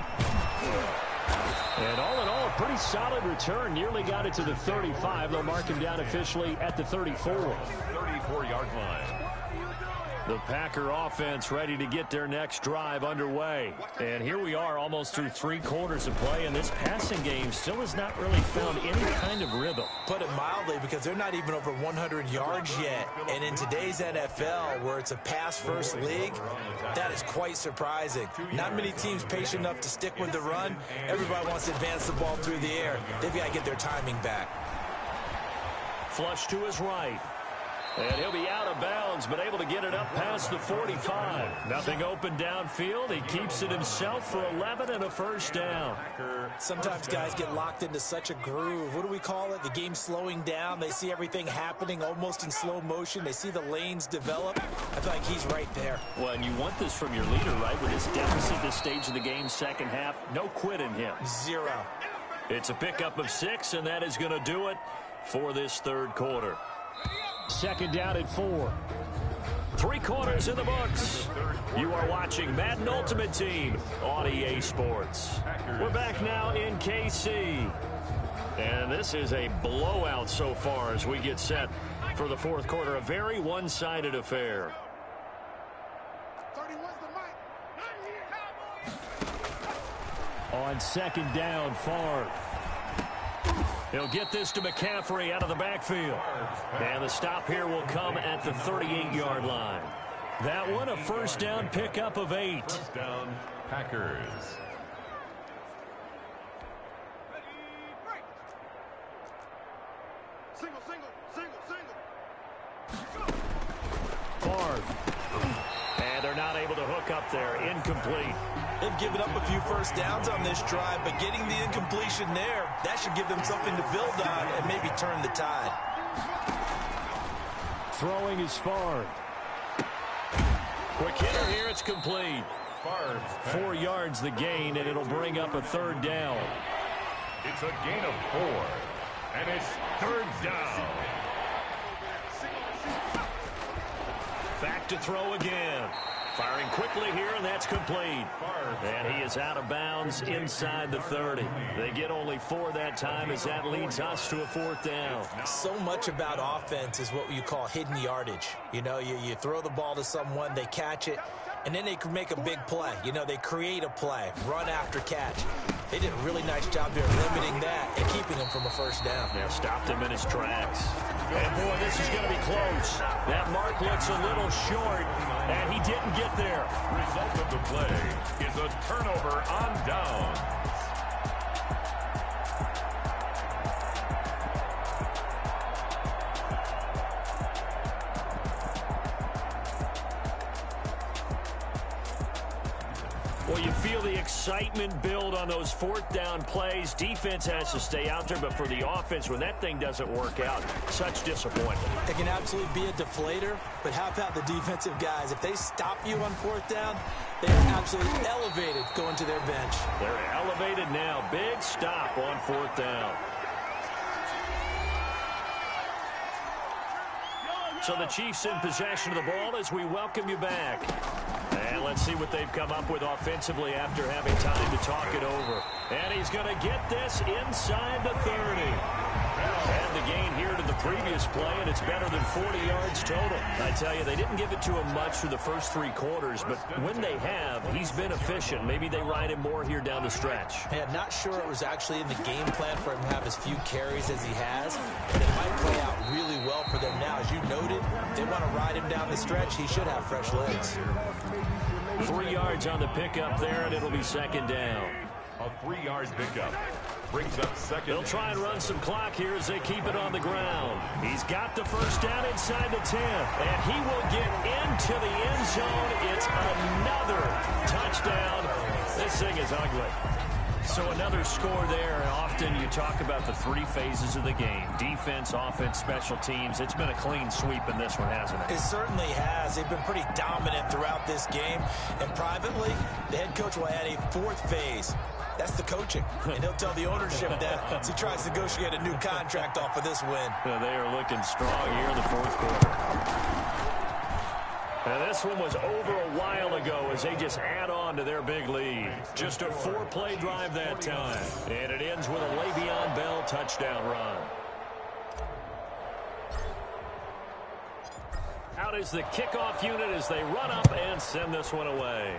And all in all, a pretty solid return. Nearly got it to the 35. They'll mark him down officially at the 34. 34-yard line. The Packer offense ready to get their next drive underway. And here we are almost through 3 quarters of play, and this passing game still has not really found any kind of rhythm. Put it mildly, because they're not even over 100 yards yet. And in today's NFL, where it's a pass-first league, that is quite surprising. Not many teams patient enough to stick with the run. Everybody wants to advance the ball through the air. They've got to get their timing back. Flush to his right. And he'll be out of bounds, but able to get it up past the 45. Nothing open downfield. He keeps it himself for 11 and a first down. Sometimes guys get locked into such a groove. What do we call it? The game's slowing down. They see everything happening almost in slow motion. They see the lanes develop. I feel like he's right there. Well, and you want this from your leader, right? With this deficit this stage of the game, second half, no quit in him. 0. It's a pickup of 6, and that is going to do it for this 3rd quarter. Second down at 4. 3 quarters in the books. You are watching Madden Ultimate Team on EA Sports. We're back now in KC. And this is a blowout so far as we get set for the fourth quarter. A very one-sided affair. On second down, Favre. He'll get this to McCaffrey out of the backfield. And the stop here will come at the 38-yard line. That one, a first down pickup of 8. First down, Packers. Favre. And they're not able to hook up there. Incomplete. They've given up a few first downs on this drive, but getting the incompletion there, that should give them something to build on and maybe turn the tide. Throwing is Favre. Quick hitter here, it's complete. 4 yards the gain, and it'll bring up a third down. It's a gain of 4, and it's third down. Back to throw again. Firing quickly here, and that's complete. And he is out of bounds inside the 30. They get only 4 that time as that leads us to a fourth down. So much about offense is what you call hidden yardage. You know, you throw the ball to someone, they catch it, and then they can make a big play. You know, they create a play, run after catch. They did a really nice job there limiting that and keeping him from a first down. Yeah, stopped him in his tracks. And, boy, this is going to be close. That mark looks a little short, and he didn't get there. Result of the play is a turnover on downs. Well, you feel the excitement build on those fourth down plays. Defense has to stay out there, but for the offense, when that thing doesn't work out, such disappointment. It can absolutely be a deflator, but how about the defensive guys? If they stop you on fourth down, they are absolutely elevated going to their bench. They're elevated now. Big stop on fourth down. So the Chiefs in possession of the ball as we welcome you back. And let's see what they've come up with offensively after having time to talk it over. And he's going to get this inside the 30. And the gain here to the previous play, and it's better than 40 yards total. I tell you, they didn't give it to him much through the first 3 quarters, but when they have, he's been efficient. Maybe they ride him more here down the stretch. Yeah, not sure it was actually in the game plan for him to have as few carries as he has, but it might play out really well for them now. As you noted, if they want to ride him down the stretch, he should have fresh legs. 3 yards on the pickup there, and it'll be second down. A 3-yard pickup brings up second. They'll try and run some clock here as they keep it on the ground. He's got the first down inside the 10, and he will get into the end zone. It's another touchdown. This thing is ugly. So another score there, and often you talk about the 3 phases of the game. Defense, offense, special teams. It's been a clean sweep in this one, hasn't it? It certainly has. They've been pretty dominant throughout this game. And privately, the head coach will add a 4th phase. That's the coaching. And he'll tell the ownership that as he tries to negotiate a new contract off of this win. They are looking strong here in the fourth quarter. And this one was over a while ago as they just add on to their big lead. Just a 4-play drive that time. And it ends with a Le'Veon Bell touchdown run. Out is the kickoff unit as they run up and send this one away.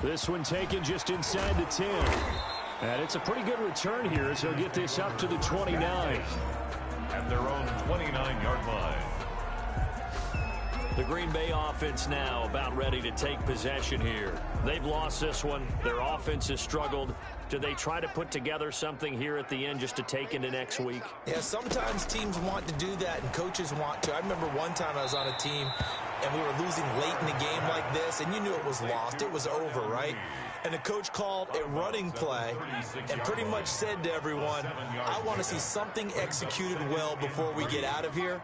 This one taken just inside the 10. And it's a pretty good return here as he'll get this up to the 29. At their own 29-yard line. The Green Bay offense now about ready to take possession here. They've lost this one. Their offense has struggled. Do they try to put together something here at the end just to take into next week? Yeah, sometimes teams want to do that and coaches want to. I remember one time I was on a team and we were losing late in the game like this, and you knew it was lost. It was over, right? And the coach called a running play and pretty much said to everyone, I want to see something executed well before we get out of here.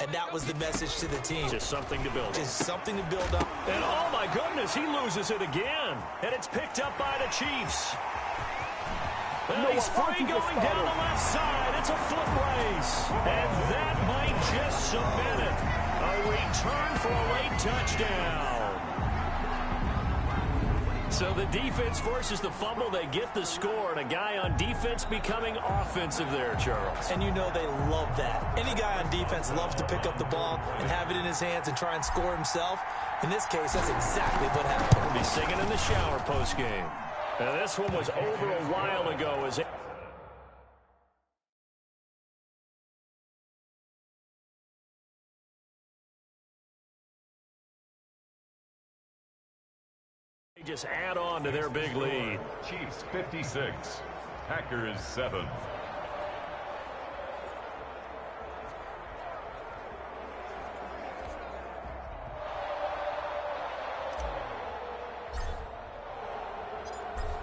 And that was the message to the team. Just something to build. Just something to build up. And oh my goodness, he loses it again. And it's picked up by the Chiefs. Well, he's free going down the left side. It's a foot race. And that might just cement it. A return for a late touchdown. So the defense forces the fumble. They get the score, and a guy on defense becoming offensive there, Charles. And you know they love that. Any guy on defense loves to pick up the ball and have it in his hands and try and score himself. In this case, that's exactly what happened. He'll be singing in the shower post-game. Now, this one was over a while ago as it... They just add on to their big lead. Chiefs 56, Packers 7.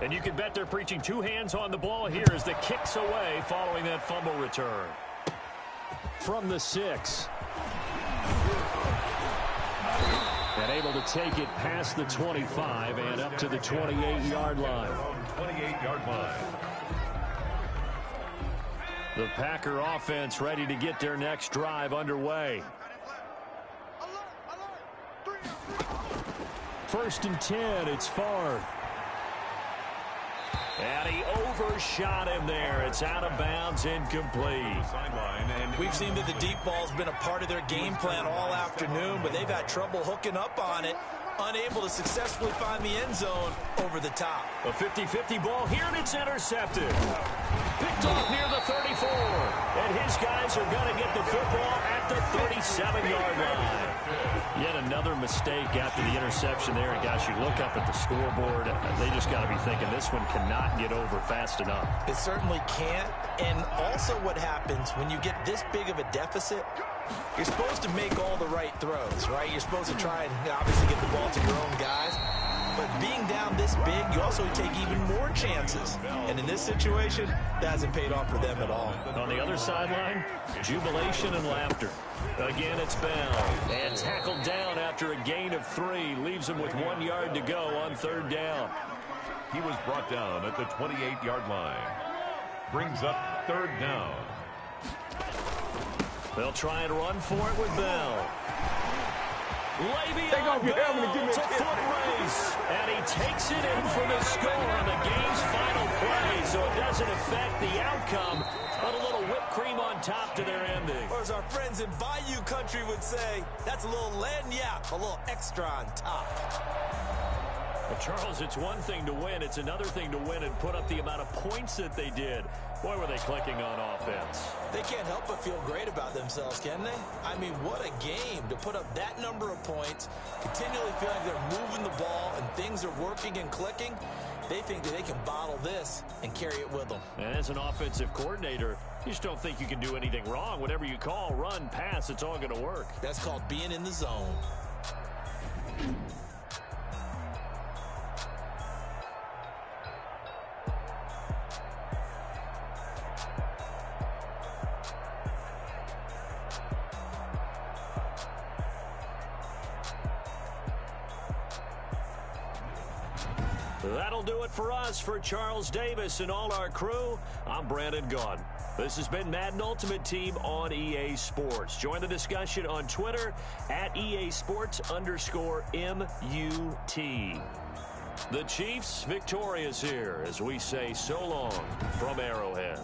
And you can bet they're preaching two hands on the ball here as the kick's away following that fumble return. From the 6. And able to take it past the 25 and up to the 28-yard line. 28-yard line. The Packer offense ready to get their next drive underway. 1st and 10, it's Favre. And he overshot him there. It's out of bounds, incomplete. We've seen that the deep ball's been a part of their game plan all afternoon, but they've had trouble hooking up on it, unable to successfully find the end zone over the top. A 50-50 ball here, and it's intercepted. Picked off near the 34. And his guys are going to get the football at the 37-yard line. Yet another mistake after the interception there. And, gosh, you look up at the scoreboard, they just got to be thinking this one cannot get over fast enough. It certainly can't. And also what happens when you get this big of a deficit, you're supposed to make all the right throws, right? You're supposed to try and obviously get the ball to your own guys. But being down this big, you also take even more chances. And in this situation, that hasn't paid off for them at all. On the other sideline, jubilation and laughter. Again, it's Bell. And tackled down after a gain of 3. Leaves him with 1 yard to go on 3rd down. He was brought down at the 28-yard line. Brings up 3rd down. They'll try and run for it with Bell. Le'Veon Bell, it's a foot race, and he takes it in for the score on the game's final play, so it doesn't affect the outcome, but a little whipped cream on top to their ending. Or as our friends in Bayou Country would say, that's a little lagniappe, a little extra on top. Well, Charles, it's one thing to win. It's another thing to win and put up the amount of points that they did. Boy, were they clicking on offense. They can't help but feel great about themselves, can they? I mean, what a game to put up that number of points, continually feel like they're moving the ball and things are working and clicking. They think that they can bottle this and carry it with them. And as an offensive coordinator, you just don't think you can do anything wrong. Whatever you call, run, pass, it's all going to work. That's called being in the zone. That'll do it for us. For Charles Davis and all our crew, I'm Brandon Gaudin. This has been Madden Ultimate Team on EA Sports. Join the discussion on Twitter at EASports_MUT. The Chiefs victorious here as we say so long from Arrowhead.